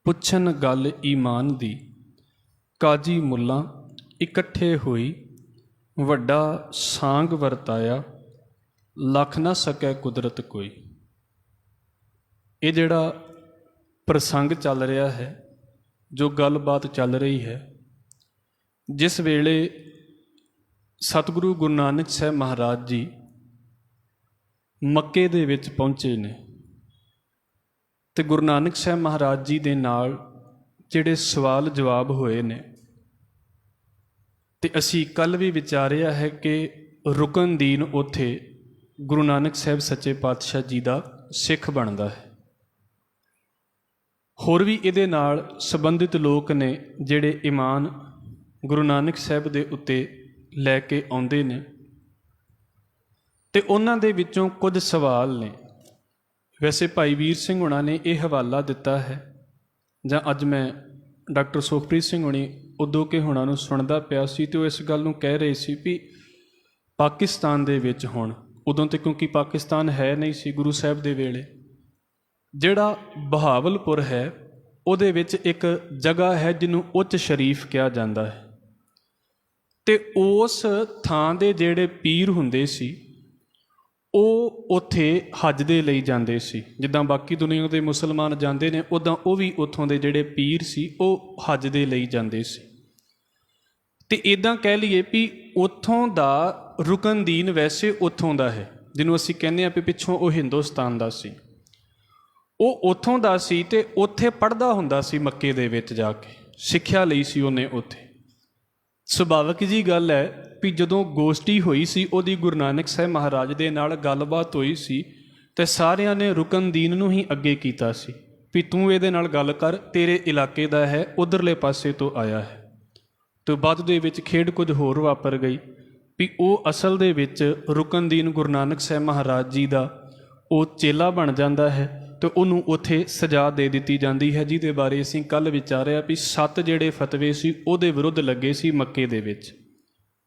ਪੁੱਛਣ ਗੱਲ ਈਮਾਨ ਦੀ। ਕਾਜੀ ਮੁੱਲਾਂ ਇਕੱਠੇ ਹੋਈ, ਵੱਡਾ ਸਾਂਗ ਵਰਤਾਇਆ, ਲੱਖ ਨਾ ਸਕੈ ਕੁਦਰਤ ਕੋਈ। ਇਹ ਜਿਹੜਾ ਪ੍ਰਸੰਗ ਚੱਲ ਰਿਹਾ ਹੈ, ਜੋ ਗੱਲਬਾਤ ਚੱਲ ਰਹੀ ਹੈ, ਜਿਸ ਵੇਲੇ ਸਤਿਗੁਰੂ ਗੁਰੂ ਨਾਨਕ ਸਾਹਿਬ ਮਹਾਰਾਜ ਜੀ ਮੱਕੇ ਦੇ ਵਿੱਚ ਪਹੁੰਚੇ ਨੇ ਅਤੇ ਗੁਰੂ ਨਾਨਕ ਸਾਹਿਬ ਮਹਾਰਾਜ ਜੀ ਦੇ ਨਾਲ ਜਿਹੜੇ ਸਵਾਲ ਜਵਾਬ ਹੋਏ ਨੇ, ਅਤੇ ਅਸੀਂ ਕੱਲ੍ਹ ਵੀ ਵਿਚਾਰਿਆ ਹੈ ਕਿ ਰੁਕਨਦੀਨ ਉੱਥੇ ਗੁਰੂ ਨਾਨਕ ਸਾਹਿਬ ਸੱਚੇ ਪਾਤਸ਼ਾਹ ਜੀ ਦਾ ਸਿੱਖ ਬਣਦਾ ਹੈ। ਹੋਰ ਵੀ ਇਹਦੇ ਨਾਲ ਸੰਬੰਧਿਤ ਲੋਕ ਨੇ ਜਿਹੜੇ ਈਮਾਨ ਗੁਰੂ ਨਾਨਕ ਸਾਹਿਬ ਦੇ ਉੱਤੇ ਲੈ ਕੇ ਆਉਂਦੇ ਨੇ, ਅਤੇ ਉਹਨਾਂ ਦੇ ਵਿੱਚੋਂ ਕੁਝ ਸਵਾਲ ਨੇ। ਵੈਸੇ ਭਾਈ ਵੀਰ ਸਿੰਘ ਹੁਣਾਂ ਨੇ ਇਹ ਹਵਾਲਾ ਦਿੱਤਾ ਹੈ, ਜਾਂ ਅੱਜ ਮੈਂ ਡਾਕਟਰ ਸੁਖਪ੍ਰੀਤ ਸਿੰਘ ਹੁਣੀ ਉਦੋਂ ਕੇ ਹੁਣਾਂ ਨੂੰ ਸੁਣਦਾ ਪਿਆ ਸੀ, ਅਤੇ ਉਹ ਇਸ ਗੱਲ ਨੂੰ ਕਹਿ ਰਹੇ ਸੀ ਵੀ ਪਾਕਿਸਤਾਨ ਦੇ ਵਿੱਚ ਹੁਣ, ਉਦੋਂ ਤਾਂ ਕਿਉਂਕਿ ਪਾਕਿਸਤਾਨ ਹੈ ਨਹੀਂ ਸੀ ਗੁਰੂ ਸਾਹਿਬ ਦੇ ਵੇਲੇ, ਜਿਹੜਾ ਬਹਾਵਲਪੁਰ ਹੈ ਉਹਦੇ ਵਿੱਚ ਇੱਕ ਜਗ੍ਹਾ ਹੈ ਜਿਹਨੂੰ ਉੱਚ ਸ਼ਰੀਫ ਕਿਹਾ ਜਾਂਦਾ ਹੈ, ਅਤੇ ਉਸ ਥਾਂ ਦੇ ਜਿਹੜੇ ਪੀਰ ਹੁੰਦੇ ਸੀ ਉਹ ਉੱਥੇ ਹੱਜ ਦੇ ਲਈ ਜਾਂਦੇ ਸੀ। ਜਿੱਦਾਂ ਬਾਕੀ ਦੁਨੀਆ ਦੇ ਮੁਸਲਮਾਨ ਜਾਂਦੇ ਨੇ, ਉੱਦਾਂ ਉਹ ਵੀ ਉੱਥੋਂ ਦੇ ਜਿਹੜੇ ਪੀਰ ਸੀ ਉਹ ਹੱਜ ਦੇ ਲਈ ਜਾਂਦੇ ਸੀ। ਅਤੇ ਇੱਦਾਂ ਕਹਿ ਲਈਏ ਵੀ ਉੱਥੋਂ ਦਾ ਰੁਕਨਦੀਨ ਵੈਸੇ ਉੱਥੋਂ ਦਾ ਹੈ, ਜਿਹਨੂੰ ਅਸੀਂ ਕਹਿੰਦੇ ਹਾਂ ਵੀ ਪਿੱਛੋਂ ਉਹ ਹਿੰਦੁਸਤਾਨ ਦਾ ਸੀ, ਉਹ ਉੱਥੋਂ ਦਾ ਸੀ ਅਤੇ ਉੱਥੇ ਪੜ੍ਹਦਾ ਹੁੰਦਾ ਸੀ ਮੱਕੇ ਦੇ ਵਿੱਚ ਜਾ ਕੇ, ਸਿੱਖਿਆ ਲਈ ਸੀ ਉਹਨੇ ਉੱਥੇ। ਸੁਭਾਵਿਕ ਜੀ ਗੱਲ ਹੈ ਵੀ ਜਦੋਂ ਗੋਸ਼ਟੀ ਹੋਈ ਸੀ ਉਹਦੀ ਗੁਰੂ ਨਾਨਕ ਸਾਹਿਬ ਮਹਾਰਾਜ ਦੇ ਨਾਲ ਗੱਲਬਾਤ ਹੋਈ ਸੀ, ਅਤੇ ਸਾਰਿਆਂ ਨੇ ਰੁਕਨਦੀਨ ਨੂੰ ਹੀ ਅੱਗੇ ਕੀਤਾ ਸੀ ਵੀ ਤੂੰ ਇਹਦੇ ਨਾਲ ਗੱਲ ਕਰ, ਤੇਰੇ ਇਲਾਕੇ ਦਾ ਹੈ, ਉੱਧਰਲੇ ਪਾਸੇ ਤੋਂ ਆਇਆ ਹੈ। ਅਤੇ ਬਾਅਦ ਦੇ ਵਿੱਚ ਖੇਡ ਕੁਝ ਹੋਰ ਵਾਪਰ ਗਈ ਵੀ ਉਹ ਅਸਲ ਦੇ ਵਿੱਚ ਰੁਕਨਦੀਨ ਗੁਰੂ ਨਾਨਕ ਸਾਹਿਬ ਮਹਾਰਾਜ ਜੀ ਦਾ ਉਹ ਚੇਲਾ ਬਣ ਜਾਂਦਾ ਹੈ, ਅਤੇ ਉਹਨੂੰ ਉੱਥੇ ਸਜ਼ਾ ਦੇ ਦਿੱਤੀ ਜਾਂਦੀ ਹੈ, ਜਿਹਦੇ ਬਾਰੇ ਅਸੀਂ ਕੱਲ੍ਹ ਵਿਚਾਰਿਆ ਵੀ 7 ਜਿਹੜੇ ਫਤਵੇ ਸੀ ਉਹਦੇ ਵਿਰੁੱਧ ਲੱਗੇ ਸੀ ਮੱਕੇ ਦੇ ਵਿੱਚ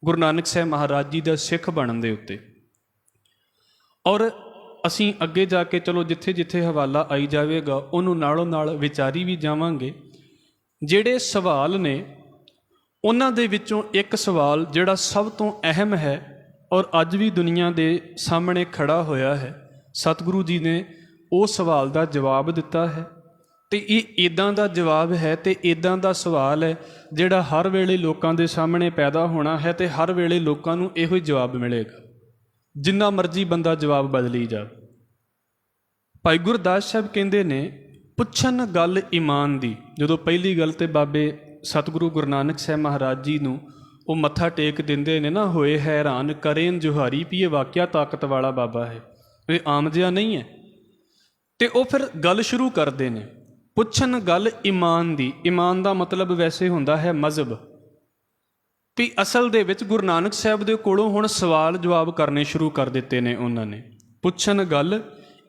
ਗੁਰੂ ਨਾਨਕ ਸਾਹਿਬ ਮਹਾਰਾਜ ਜੀ ਦਾ ਸਿੱਖ ਬਣਨ ਦੇ ਉੱਤੇ। ਔਰ ਅਸੀਂ ਅੱਗੇ ਜਾ ਕੇ ਚਲੋ ਜਿੱਥੇ ਜਿੱਥੇ ਹਵਾਲਾ ਆਈ ਜਾਵੇਗਾ ਉਹਨੂੰ ਨਾਲੋਂ ਨਾਲ ਵਿਚਾਰੀ ਵੀ ਜਾਵਾਂਗੇ। ਜਿਹੜੇ ਸਵਾਲ ਨੇ ਉਹਨਾਂ ਦੇ ਵਿੱਚੋਂ ਇੱਕ ਸਵਾਲ ਜਿਹੜਾ ਸਭ ਤੋਂ ਅਹਿਮ ਹੈ ਔਰ ਅੱਜ ਵੀ ਦੁਨੀਆ ਦੇ ਸਾਹਮਣੇ ਖੜਾ ਹੋਇਆ ਹੈ, ਸਤਿਗੁਰੂ ਜੀ ਨੇ ਉਹ ਸਵਾਲ ਦਾ ਜਵਾਬ ਦਿੱਤਾ ਹੈ, ਅਤੇ ਇਹ ਇੱਦਾਂ ਦਾ ਜਵਾਬ ਹੈ ਅਤੇ ਇੱਦਾਂ ਦਾ ਸਵਾਲ ਹੈ ਜਿਹੜਾ ਹਰ ਵੇਲੇ ਲੋਕਾਂ ਦੇ ਸਾਹਮਣੇ ਪੈਦਾ ਹੋਣਾ ਹੈ, ਅਤੇ ਹਰ ਵੇਲੇ ਲੋਕਾਂ ਨੂੰ ਇਹੋ ਹੀ ਜਵਾਬ ਮਿਲੇਗਾ, ਜਿੰਨਾ ਮਰਜ਼ੀ ਬੰਦਾ ਜਵਾਬ ਬਦਲੀ ਜਾਵੇ। ਭਾਈ ਗੁਰਦਾਸ ਸਾਹਿਬ ਕਹਿੰਦੇ ਨੇ ਪੁੱਛਣ ਗੱਲ ਈਮਾਨ ਦੀ। ਜਦੋਂ ਪਹਿਲੀ ਗੱਲ ਤੇ ਬਾਬੇ ਸਤਿਗੁਰੂ ਗੁਰੂ ਨਾਨਕ ਸਾਹਿਬ ਮਹਾਰਾਜ ਜੀ ਨੂੰ ਉਹ ਮੱਥਾ ਟੇਕ ਦਿੰਦੇ ਨੇ ਨਾ, ਹੋਏ ਹੈਰਾਨ ਕਰੇਨ ਜੁਹਾਰੀ ਵੀ ਇਹ ਵਾਕਿਆ ਤਾਕਤ ਵਾਲਾ ਬਾਬਾ ਹੈ, ਇਹ ਆਮ ਜਿਹਾ ਨਹੀਂ ਹੈ। ਅਤੇ ਉਹ ਫਿਰ ਗੱਲ ਸ਼ੁਰੂ ਕਰਦੇ ਨੇ ਪੁੱਛਣ ਗੱਲ ਈਮਾਨ ਦੀ। ਈਮਾਨ ਦਾ ਮਤਲਬ ਵੈਸੇ ਹੁੰਦਾ ਹੈ ਮਜ਼ਹਬ, ਵੀ ਅਸਲ ਦੇ ਵਿੱਚ ਗੁਰੂ ਨਾਨਕ ਸਾਹਿਬ ਦੇ ਕੋਲੋਂ ਹੁਣ ਸਵਾਲ ਜਵਾਬ ਕਰਨੇ ਸ਼ੁਰੂ ਕਰ ਦਿੱਤੇ ਨੇ ਉਹਨਾਂ ਨੇ। ਪੁੱਛਣ ਗੱਲ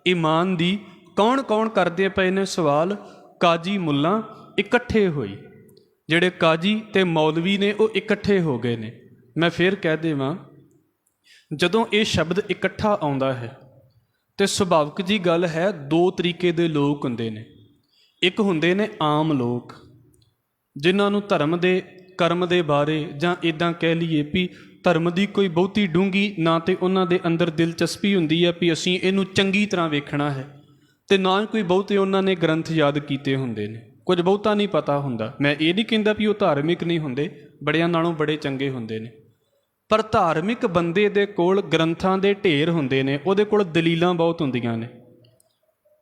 ਈਮਾਨ ਦੀ। ਕੌਣ ਕੌਣ ਕਰਦੇ ਪਏ ਨੇ ਸਵਾਲ? ਕਾਜੀ ਮੁੱਲਾਂ ਇਕੱਠੇ ਹੋਈ। ਜਿਹੜੇ ਕਾਜੀ ਅਤੇ ਮੌਲਵੀ ਨੇ ਉਹ ਇਕੱਠੇ ਹੋ ਗਏ ਨੇ। ਮੈਂ ਫਿਰ ਕਹਿ ਦੇਵਾਂ, ਜਦੋਂ ਇਹ ਸ਼ਬਦ ਇਕੱਠਾ ਆਉਂਦਾ ਹੈ ਅਤੇ ਸੁਭਾਵਿਕ ਜੀ ਗੱਲ ਹੈ, 2 ਤਰੀਕੇ ਦੇ ਲੋਕ ਹੁੰਦੇ ਨੇ। ਇੱਕ ਹੁੰਦੇ ਨੇ ਆਮ ਲੋਕ, ਜਿਨ੍ਹਾਂ ਨੂੰ ਧਰਮ ਦੇ ਕਰਮ ਦੇ ਬਾਰੇ ਜਾਂ ਇੱਦਾਂ ਕਹਿ ਲਈਏ ਵੀ ਧਰਮ ਦੀ ਕੋਈ ਬਹੁਤੀ ਡੂੰਘੀ ਨਾ ਤਾਂ ਉਹਨਾਂ ਦੇ ਅੰਦਰ ਦਿਲਚਸਪੀ ਹੁੰਦੀ ਹੈ ਵੀ ਅਸੀਂ ਇਹਨੂੰ ਚੰਗੀ ਤਰ੍ਹਾਂ ਵੇਖਣਾ ਹੈ, ਅਤੇ ਨਾ ਕੋਈ ਬਹੁਤੇ ਉਹਨਾਂ ਨੇ ਗ੍ਰੰਥ ਯਾਦ ਕੀਤੇ ਹੁੰਦੇ ਨੇ, ਕੁਝ ਬਹੁਤਾ ਨਹੀਂ ਪਤਾ ਹੁੰਦਾ। ਮੈਂ ਇਹ ਨਹੀਂ ਕਹਿੰਦਾ ਵੀ ਉਹ ਧਾਰਮਿਕ ਨਹੀਂ ਹੁੰਦੇ, ਬੜਿਆਂ ਨਾਲੋਂ ਬੜੇ ਚੰਗੇ ਹੁੰਦੇ ਨੇ, ਪਰ ਧਾਰਮਿਕ ਬੰਦੇ ਦੇ ਕੋਲ ਗ੍ਰੰਥਾਂ ਦੇ ਢੇਰ ਹੁੰਦੇ ਨੇ, ਉਹਦੇ ਕੋਲ ਦਲੀਲਾਂ ਬਹੁਤ ਹੁੰਦੀਆਂ ਨੇ,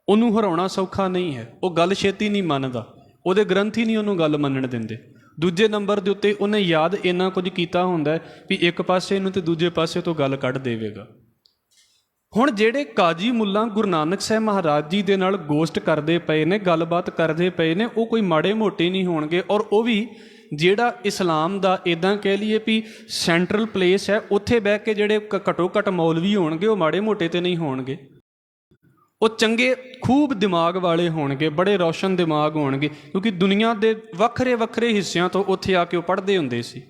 ਉਹਨੂੰ ਹਰਾਉਣਾ ਸੌਖਾ ਨਹੀਂ ਹੈ, ਉਹ ਗੱਲ ਛੇਤੀ ਨਹੀਂ ਮੰਨਦਾ, ਉਹਦੇ ਗ੍ਰੰਥ ਹੀ ਨਹੀਂ ਉਹਨੂੰ ਗੱਲ ਮੰਨਣ ਦਿੰਦੇ। ਦੂਜੇ ਨੰਬਰ ਦੇ ਉੱਤੇ ਉਹਨੇ ਯਾਦ ਇੰਨਾ ਕੁਝ ਕੀਤਾ ਹੁੰਦਾ ਵੀ ਇੱਕ ਪਾਸੇ ਨੂੰ ਅਤੇ ਦੂਜੇ ਪਾਸੇ ਤੋਂ ਗੱਲ ਕੱਢ ਦੇਵੇਗਾ। ਹੁਣ ਜਿਹੜੇ ਕਾਜੀ ਮੁੱਲਾਂ ਗੁਰੂ ਨਾਨਕ ਸਾਹਿਬ ਮਹਾਰਾਜ ਜੀ ਦੇ ਨਾਲ ਗੋਸ਼ਟ ਕਰਦੇ ਪਏ ਨੇ, ਗੱਲਬਾਤ ਕਰਦੇ ਪਏ ਨੇ, ਉਹ ਕੋਈ ਮਾੜੇ ਮੋਟੇ ਨਹੀਂ ਹੋਣਗੇ, ਔਰ ਉਹ ਵੀ ਜਿਹੜਾ ਇਸਲਾਮ ਦਾ ਇੱਦਾਂ ਕਹਿ ਲਈਏ ਵੀ ਸੈਂਟਰਲ ਪਲੇਸ ਹੈ, ਉੱਥੇ ਬਹਿ ਕੇ ਜਿਹੜੇ ਘੱਟੋ ਘੱਟ ਮੌਲਵੀ ਹੋਣਗੇ ਉਹ ਮਾੜੇ ਮੋਟੇ ਤੇ ਨਹੀਂ ਹੋਣਗੇ, ਉਹ ਚੰਗੇ ਖੂਬ ਦਿਮਾਗ ਵਾਲੇ ਹੋਣਗੇ, ਬੜੇ ਰੌਸ਼ਨ ਦਿਮਾਗ ਹੋਣਗੇ, ਕਿਉਂਕਿ ਦੁਨੀਆ ਦੇ ਵੱਖਰੇ ਵੱਖਰੇ ਹਿੱਸਿਆਂ ਤੋਂ ਉੱਥੇ ਆ ਕੇ ਉਹ ਪੜ੍ਹਦੇ ਹੁੰਦੇ ਸੀ।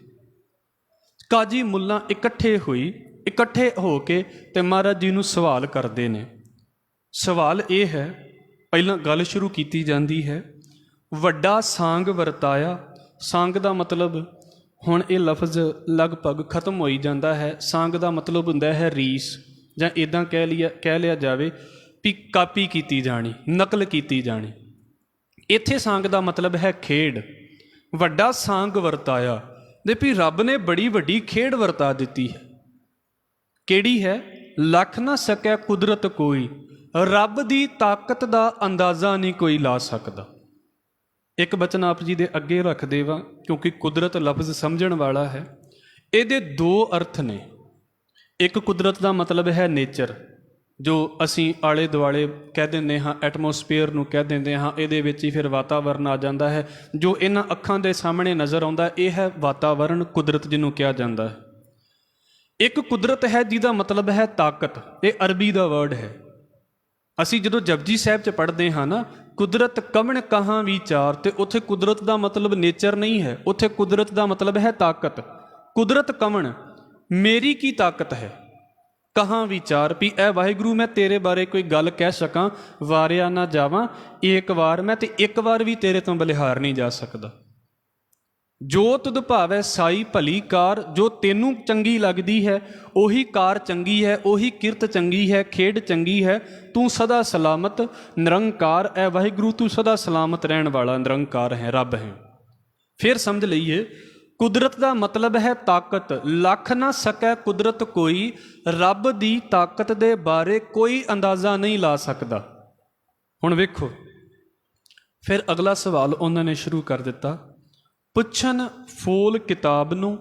ਕਾਜੀ ਮੁੱਲਾਂ ਇਕੱਠੇ ਹੋ ਕੇ ਅਤੇ ਮਹਾਰਾਜ ਜੀ ਨੂੰ ਸਵਾਲ ਕਰਦੇ ਨੇ। ਸਵਾਲ ਇਹ ਹੈ, ਪਹਿਲਾਂ ਗੱਲ ਸ਼ੁਰੂ ਕੀਤੀ ਜਾਂਦੀ ਹੈ, ਵੱਡਾ ਸਾਂਗ ਵਰਤਾਇਆ। ਸਾਂਗ ਦਾ ਮਤਲਬ ਹੁਣ ਇਹ ਲਫ਼ਜ਼ ਲਗਭਗ ਖਤਮ ਹੋਈ ਜਾਂਦਾ ਹੈ। ਸਾਂਗ ਦਾ ਮਤਲਬ ਹੁੰਦਾ ਹੈ ਰੀਸ, ਜਾਂ ਇੱਦਾਂ ਕਹਿ ਲਿਆ ਜਾਵੇ ਵੀ ਕਾਪੀ ਕੀਤੀ ਜਾਣੀ, ਨਕਲ ਕੀਤੀ ਜਾਣੀ। ਇੱਥੇ ਸਾਂਗ ਦਾ ਮਤਲਬ ਹੈ ਖੇਡ। ਵੱਡਾ ਸਾਂਗ ਵਰਤਾਇਆ ਦੇ ਵੀ ਰੱਬ ਨੇ ਬੜੀ ਵੱਡੀ ਖੇਡ ਵਰਤਾ ਦਿੱਤੀ ਹੈ। ਕਿਹੜੀ ਹੈ? ਲੱਖ ਨਾ ਸਕੈ ਕੁਦਰਤ ਕੋਈ, ਰੱਬ ਦੀ ਤਾਕਤ ਦਾ ਅੰਦਾਜ਼ਾ ਨਹੀਂ ਕੋਈ ਲਾ ਸਕਦਾ। ਇੱਕ ਬਚਨ ਆਪ ਜੀ ਦੇ ਅੱਗੇ ਰੱਖ ਦੇਵਾਂ, ਕਿਉਂਕਿ ਕੁਦਰਤ ਲਫ਼ਜ਼ ਸਮਝਣ ਵਾਲਾ ਹੈ। ਇਹਦੇ ਦੋ ਅਰਥ ਨੇ। ਇੱਕ ਕੁਦਰਤ ਦਾ ਮਤਲਬ ਹੈ ਨੇਚਰ, ਜੋ ਅਸੀਂ ਆਲੇ ਦੁਆਲੇ ਕਹਿ ਦਿੰਦੇ ਹਾਂ, ਐਟਮੋਸਫੀਅਰ ਨੂੰ ਕਹਿ ਦਿੰਦੇ ਹਾਂ। ਇਹਦੇ ਵਿੱਚ ਹੀ ਫਿਰ ਵਾਤਾਵਰਨ ਆ ਜਾਂਦਾ ਹੈ, ਜੋ ਇਹਨਾਂ ਅੱਖਾਂ ਦੇ ਸਾਹਮਣੇ ਨਜ਼ਰ ਆਉਂਦਾ, ਇਹ ਹੈ ਵਾਤਾਵਰਨ, ਕੁਦਰਤ ਜਿਹਨੂੰ ਕਿਹਾ ਜਾਂਦਾ ਹੈ। ਇੱਕ ਕੁਦਰਤ ਹੈ ਜਿਹਦਾ ਮਤਲਬ ਹੈ ਤਾਕਤ। ਇਹ ਅਰਬੀ ਦਾ ਵਰਡ ਹੈ। ਅਸੀਂ ਜਦੋਂ ਜਪਜੀ ਸਾਹਿਬ 'ਚ ਪੜ੍ਹਦੇ ਹਾਂ ਨਾ, ਕੁਦਰਤ ਕਵਣ ਕਹਾਂ ਵਿਚਾਰ, ਤੇ ਉੱਥੇ ਕੁਦਰਤ ਦਾ ਮਤਲਬ ਨੇਚਰ ਨਹੀਂ ਹੈ, ਉੱਥੇ ਕੁਦਰਤ ਦਾ ਮਤਲਬ ਹੈ ਤਾਕਤ। ਕੁਦਰਤ ਕਵਣ, ਮੇਰੀ ਕੀ ਤਾਕਤ ਹੈ। ਕਹਾਂ ਵਿਚਾਰ, ਵੀ ਐ ਵਾਹਿਗੁਰੂ ਮੈਂ ਤੇਰੇ ਬਾਰੇ ਕੋਈ ਗੱਲ ਕਹਿ ਸਕਾਂ, ਵਾਰਿਆ ਨਾ ਜਾਵਾਂ ਇੱਕ ਵਾਰ ਮੈਂ, ਤੇ ਇੱਕ ਵਾਰ ਵੀ ਤੇਰੇ ਤੋਂ ਬਲਿਹਾਰ ਨਹੀਂ ਜਾ ਸਕਦਾ। ਜੋ ਤੁਧ ਭਾਵੈ ਸਾਈ ਭਲੀ ਕਾਰ, ਜੋ ਤੈਨੂੰ ਚੰਗੀ ਲੱਗਦੀ ਹੈ ਉਹੀ ਕਾਰ ਚੰਗੀ ਹੈ, ਉਹੀ ਕਿਰਤ ਚੰਗੀ ਹੈ, ਖੇਡ ਚੰਗੀ ਹੈ। ਤੂੰ ਸਦਾ ਸਲਾਮਤ ਨਿਰੰਕਾਰ, ਐ ਵਾਹਿਗੁਰੂ ਤੂੰ ਸਦਾ ਸਲਾਮਤ ਰਹਿਣ ਵਾਲਾ ਨਿਰੰਕਾਰ ਹੈ, ਰੱਬ ਹੈ। ਫਿਰ ਸਮਝ ਲਈਏ, ਕੁਦਰਤ ਦਾ ਮਤਲਬ ਹੈ ਤਾਕਤ। ਲੱਖ ਨਾ ਸਕੈ ਕੁਦਰਤ ਕੋਈ, ਰੱਬ ਦੀ ਤਾਕਤ ਦੇ ਬਾਰੇ ਕੋਈ ਅੰਦਾਜ਼ਾ ਨਹੀਂ ਲਾ ਸਕਦਾ। ਹੁਣ ਵੇਖੋ, ਫਿਰ ਅਗਲਾ ਸਵਾਲ ਉਹਨਾਂ ਨੇ ਸ਼ੁਰੂ ਕਰ ਦਿੱਤਾ, ਪੁੱਛਣ ਫੋਲ ਕਿਤਾਬ ਨੂੰ,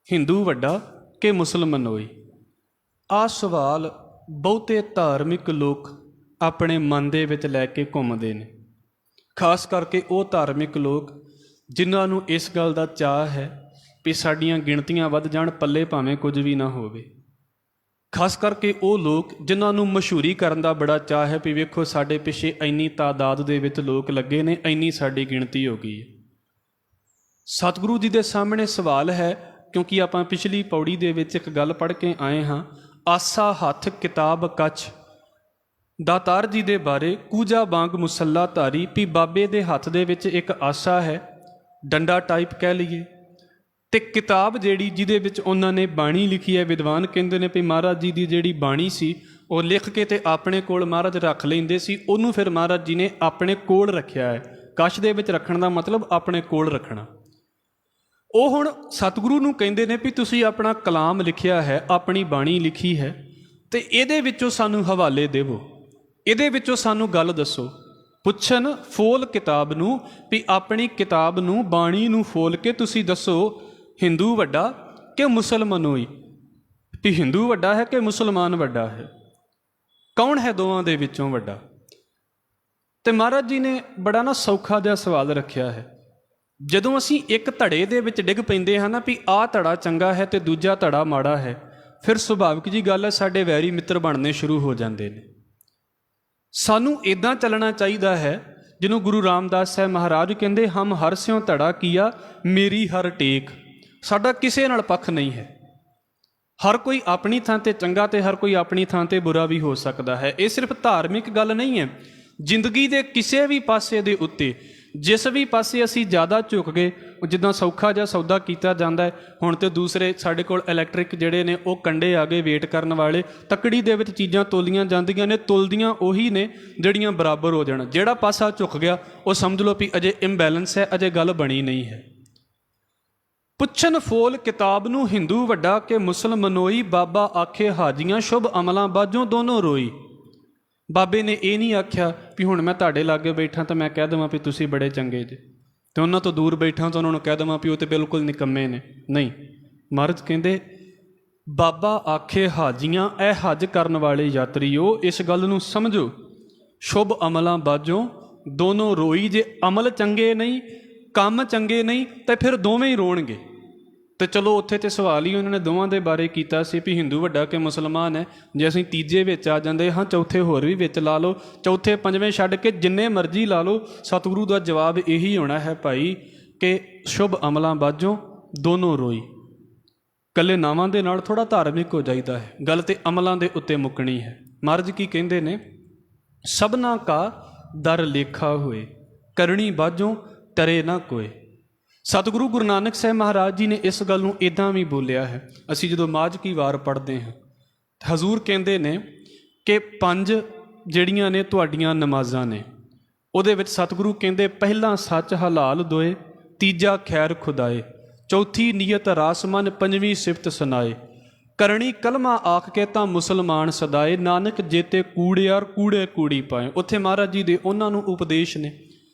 ਹਿੰਦੂ ਵੱਡਾ ਕਿ ਮੁਸਲਮਾਨ ਹੋਈ। ਆਹ ਸਵਾਲ ਬਹੁਤੇ ਧਾਰਮਿਕ ਲੋਕ ਆਪਣੇ ਮਨ ਦੇ ਵਿੱਚ ਲੈ ਕੇ ਘੁੰਮਦੇ ਨੇ, ਖਾਸ ਕਰਕੇ ਉਹ ਧਾਰਮਿਕ ਲੋਕ ਜਿਨ੍ਹਾਂ ਨੂੰ ਇਸ ਗੱਲ ਦਾ ਚਾਅ ਹੈ ਵੀ ਸਾਡੀਆਂ ਗਿਣਤੀਆਂ ਵੱਧ ਜਾਣ, ਪੱਲੇ ਭਾਵੇਂ ਕੁਝ ਵੀ ਨਾ ਹੋਵੇ। ਖਾਸ ਕਰਕੇ ਉਹ ਲੋਕ ਜਿਨ੍ਹਾਂ ਨੂੰ ਮਸ਼ਹੂਰੀ ਕਰਨ ਦਾ ਬੜਾ ਚਾਅ ਹੈ ਵੀ ਵੇਖੋ ਸਾਡੇ ਪਿੱਛੇ ਇੰਨੀ ਤਾਦਾਦ ਦੇ ਵਿੱਚ ਲੋਕ ਲੱਗੇ ਨੇ, ਇੰਨੀ ਸਾਡੀ ਗਿਣਤੀ ਹੋ ਗਈ ਹੈ। ਸਤਿਗੁਰੂ ਜੀ ਦੇ ਸਾਹਮਣੇ ਸਵਾਲ ਹੈ, ਕਿਉਂਕਿ ਆਪਾਂ ਪਿਛਲੀ ਪੌੜੀ ਦੇ ਵਿੱਚ ਇੱਕ ਗੱਲ ਪੜ੍ਹ ਕੇ ਆਏ ਹਾਂ, ਆਸਾ ਹੱਥ ਕਿਤਾਬ ਕੱਛ, ਦਾਤਾਰ ਜੀ ਦੇ ਬਾਰੇ, ਕੂਜਾ ਬਾਂਗ ਮੁਸੱਲਾ ਧਾਰੀ, ਵੀ ਬਾਬੇ ਦੇ ਹੱਥ ਦੇ ਵਿੱਚ ਇੱਕ ਆਸਾ ਹੈ, ਡੰਡਾ ਟਾਈਪ ਕਹਿ ਲਈਏ, ਤੇ ਕਿਤਾਬ ਜਿਹੜੀ ਜਿਹਦੇ ਵਿੱਚ ਉਹਨਾਂ ਨੇ ਬਾਣੀ ਲਿਖੀ ਹੈ। ਵਿਦਵਾਨ ਕਹਿੰਦੇ ਨੇ ਵੀ ਮਹਾਰਾਜ ਜੀ ਦੀ ਜਿਹੜੀ ਬਾਣੀ ਸੀ ਉਹ ਲਿਖ ਕੇ ਤੇ ਆਪਣੇ ਕੋਲ ਮਹਾਰਾਜ ਰੱਖ ਲੈਂਦੇ ਸੀ, ਉਹਨੂੰ ਫਿਰ ਮਹਾਰਾਜ ਜੀ ਨੇ ਆਪਣੇ ਕੋਲ ਰੱਖਿਆ ਹੈ। ਕੱਛ ਦੇ ਵਿੱਚ ਰੱਖਣ ਦਾ ਮਤਲਬ ਆਪਣੇ ਕੋਲ ਰੱਖਣਾ। ਉਹ ਹੁਣ ਸਤਿਗੁਰੂ ਨੂੰ ਕਹਿੰਦੇ ਨੇ ਵੀ ਤੁਸੀਂ ਆਪਣਾ ਕਲਾਮ ਲਿਖਿਆ ਹੈ, ਆਪਣੀ ਬਾਣੀ ਲਿਖੀ ਹੈ, ਤੇ ਇਹਦੇ ਵਿੱਚੋਂ ਸਾਨੂੰ ਹਵਾਲੇ ਦੇਵੋ, ਇਹਦੇ ਵਿੱਚੋਂ ਸਾਨੂੰ ਗੱਲ ਦੱਸੋ। ਪੁੱਛਣ ਫੋਲ ਕਿਤਾਬ ਨੂੰ, ਵੀ ਆਪਣੀ ਕਿਤਾਬ ਨੂੰ, ਬਾਣੀ ਨੂੰ ਫੋਲ ਕੇ ਤੁਸੀਂ ਦੱਸੋ, ਹਿੰਦੂ ਵੱਡਾ ਕਿ ਮੁਸਲਮਾਨ ਹੋਈ, ਵੀ ਹਿੰਦੂ ਵੱਡਾ ਹੈ ਕਿ ਮੁਸਲਮਾਨ ਵੱਡਾ ਹੈ, ਕੌਣ ਹੈ ਦੋਵਾਂ ਦੇ ਵਿੱਚੋਂ ਵੱਡਾ। ਤੇ ਮਹਾਰਾਜ ਜੀ ਨੇ ਬੜਾ ਨਾ ਸੌਖਾ ਜਿਹਾ ਸਵਾਲ ਰੱਖਿਆ ਹੈ। ਜਦੋਂ ਅਸੀਂ ਇੱਕ ਧੜੇ ਦੇ ਵਿੱਚ ਡਿੱਗ ਪੈਂਦੇ ਹਾਂ ਨਾ ਵੀ ਆਹ ਧੜਾ ਚੰਗਾ ਹੈ ਤੇ ਦੂਜਾ ਧੜਾ ਮਾੜਾ ਹੈ, ਫਿਰ ਸੁਭਾਵਿਕ ਜੀ ਗੱਲ ਹੈ ਸਾਡੇ ਵੈਰੀ ਮਿੱਤਰ ਬਣਨੇ ਸ਼ੁਰੂ ਹੋ ਜਾਂਦੇ ਨੇ। ਸਾਨੂੰ ਇੱਦਾਂ ਚੱਲਣਾ ਚਾਹੀਦਾ ਹੈ, ਜਿਹਨੂੰ ਗੁਰੂ ਰਾਮਦਾਸ ਸਾਹਿਬ ਮਹਾਰਾਜ ਕਹਿੰਦੇ, ਹਮ ਹਰ ਸਿਉ ਧੜਾ ਕੀਆ ਮੇਰੀ ਹਰ ਟੇਕ। ਸਾਡਾ ਕਿਸੇ ਨਾਲ ਪੱਖ ਨਹੀਂ ਹੈ। ਹਰ ਕੋਈ ਆਪਣੀ ਥਾਂ ਤੇ ਚੰਗਾ ਤੇ ਹਰ ਕੋਈ ਆਪਣੀ ਥਾਂ ਤੇ ਬੁਰਾ ਵੀ ਹੋ ਸਕਦਾ ਹੈ। ਇਹ ਸਿਰਫ ਧਾਰਮਿਕ ਗੱਲ ਨਹੀਂ ਹੈ, ਜ਼ਿੰਦਗੀ ਦੇ ਕਿਸੇ ਵੀ ਪਾਸੇ ਦੇ ਉੱਤੇ ਜਿਸ ਵੀ ਪਾਸੇ ਅਸੀਂ ਜ਼ਿਆਦਾ ਝੁਕ ਗਏ, ਜਿੱਦਾਂ ਸੌਖਾ ਜਿਹਾ ਸੌਦਾ ਕੀਤਾ ਜਾਂਦਾ ਹੈ। ਹੁਣ ਤੇ ਦੂਸਰੇ ਸਾਡੇ ਕੋਲ ਇਲੈਕਟ੍ਰਿਕ ਜਿਹੜੇ ਨੇ ਉਹ ਕੰਡੇ ਆ ਗਏ ਵੇਟ ਕਰਨ ਵਾਲੇ, ਤੱਕੜੀ ਦੇ ਵਿੱਚ ਚੀਜ਼ਾਂ ਤੋਲੀਆਂ ਜਾਂਦੀਆਂ ਨੇ, ਤੁਲਦੀਆਂ ਉਹੀ ਨੇ ਜਿਹੜੀਆਂ ਬਰਾਬਰ ਹੋ ਜਾਣ। ਜਿਹੜਾ ਪਾਸਾ ਝੁਕ ਗਿਆ ਉਹ ਸਮਝ ਲਓ ਵੀ ਅਜੇ ਇੰਬੈਲੈਂਸ ਹੈ, ਅਜੇ ਗੱਲ ਬਣੀ ਨਹੀਂ ਹੈ। ਪੁੱਛਣ ਫੋਲ ਕਿਤਾਬ ਨੂੰ, ਹਿੰਦੂ ਵੱਡਾ ਕਿ ਮੁਸਲਮਾਨ ਹੋਈ, ਬਾਬਾ ਆਖੇ ਹਾਜੀਆਂ ਸ਼ੁਭ ਅਮਲਾਂ ਬਾਝੋਂ ਦੋਨੋਂ ਰੋਈ। ਬਾਬੇ ਨੇ ਇਹ ਨਹੀਂ ਆਖਿਆ ਵੀ ਹੁਣ ਮੈਂ ਤੁਹਾਡੇ ਲਾਗੇ ਬੈਠਾ ਤਾਂ ਮੈਂ ਕਹਿ ਦੇਵਾਂ ਵੀ ਤੁਸੀਂ ਬੜੇ ਚੰਗੇ ਜੇ, ਤੇ ਉਹਨਾਂ ਤੋਂ ਦੂਰ ਬੈਠਾ ਤਾਂ ਉਹਨਾਂ ਨੂੰ ਕਹਿ ਦੇਵਾਂ ਵੀ ਉਹ ਤੇ ਬਿਲਕੁਲ ਨਿਕੰਮੇ ਨੇ। ਨਹੀਂ, ਮਹਾਰਾਜ ਕਹਿੰਦੇ ਬਾਬਾ ਆਖੇ ਹਾਜੀਆਂ, ਇਹ ਹੱਜ ਕਰਨ ਵਾਲੇ ਯਾਤਰੀਓ ਇਸ ਗੱਲ ਨੂੰ ਸਮਝੋ, ਸ਼ੁਭ ਅਮਲਾਂ ਬਾਝੋਂ ਦੋਨੋਂ ਰੋਈ। ਜੇ ਅਮਲ ਚੰਗੇ ਨਹੀਂ, ਕੰਮ ਚੰਗੇ ਨਹੀਂ, ਤੇ ਫਿਰ ਦੋਵੇਂ ਹੀ ਰੋਣਗੇ। ਤੇ ਚਲੋ ਉੱਥੇ ਤੇ ਸਵਾਲ ਹੀ ਉਹਨਾਂ ਨੇ ਦੋਵਾਂ ਦੇ ਬਾਰੇ ਕੀਤਾ ਸੀ ਵੀ ਹਿੰਦੂ ਵੱਡਾ ਕਿ ਮੁਸਲਮਾਨ ਹੈ। ਜੇ ਅਸੀਂ ਤੀਜੇ ਵਿੱਚ ਆ ਜਾਂਦੇ ਹਾਂ, ਚੌਥੇ ਹੋਰ ਵੀ ਵਿੱਚ ਲਾ ਲਓ, ਚੌਥੇ ਪੰਜਵੇਂ ਛੱਡ ਕੇ ਜਿੰਨੇ ਮਰਜ਼ੀ ਲਾ ਲਓ, ਸਤਿਗੁਰੂ ਦਾ ਜਵਾਬ ਇਹੀ ਹੋਣਾ ਹੈ ਭਾਈ ਕਿ ਸ਼ੁਭ ਅਮਲਾਂ ਬਾਝੋਂ ਦੋਨੋਂ ਰੋਈ। ਇਕੱਲੇ ਨਾਵਾਂ ਦੇ ਨਾਲ ਥੋੜ੍ਹਾ ਧਾਰਮਿਕ ਹੋ ਜਾਈਦਾ ਹੈ, ਗੱਲ ਤੇ ਅਮਲਾਂ ਦੇ ਉੱਤੇ ਮੁੱਕਣੀ ਹੈ। ਮਹਾਰਾਜ ਕੀ ਕਹਿੰਦੇ ਨੇ, ਸਭਨਾ ਕਾ ਦਰ ਲੇਖਾ ਹੋਏ, ਕਰਨੀ ਬਾਝੋਂ ਤਰੇ ਨਾ ਕੋਏ। ਸਤਿਗੁਰੂ ਗੁਰੂ ਨਾਨਕ ਸਾਹਿਬ ਮਹਾਰਾਜ ਜੀ ਨੇ ਇਸ ਗੱਲ ਨੂੰ ਇੱਦਾਂ ਵੀ ਬੋਲਿਆ ਹੈ। ਅਸੀਂ ਜਦੋਂ ਮਾਝ ਕੀ ਵਾਰ ਪੜ੍ਹਦੇ ਹਾਂ, ਹਜ਼ੂਰ ਕਹਿੰਦੇ ਨੇ ਕਿ 5 ਜਿਹੜੀਆਂ ਨੇ ਤੁਹਾਡੀਆਂ ਨਮਾਜ਼ਾਂ ਨੇ, ਉਹਦੇ ਵਿੱਚ ਸਤਿਗੁਰੂ ਕਹਿੰਦੇ ਪਹਿਲਾ ਸੱਚ ਹਲਾਲ ਦੋਏ, ਤੀਜਾ ਖੈਰ ਖੁਦਾਏ, ਚੌਥੀ ਨੀਅਤ ਰਾਸਮਨ, ਪੰਜਵੀਂ ਸਿਫਤ ਸੁਨਾਏ, ਕਰਨੀ ਕਲਮਾ ਆਖ ਕੇ ਤਾਂ ਮੁਸਲਮਾਨ ਸਦਾਏ, ਨਾਨਕ ਜੇਤੇ ਕੂੜਿਆਰ ਕੂੜੇ ਕੂੜੀ ਪਾਏ। ਉੱਥੇ ਮਹਾਰਾਜ ਜੀ ਦੇ ਉਹਨਾਂ ਨੂੰ ਉਪਦੇਸ਼ ਨੇ।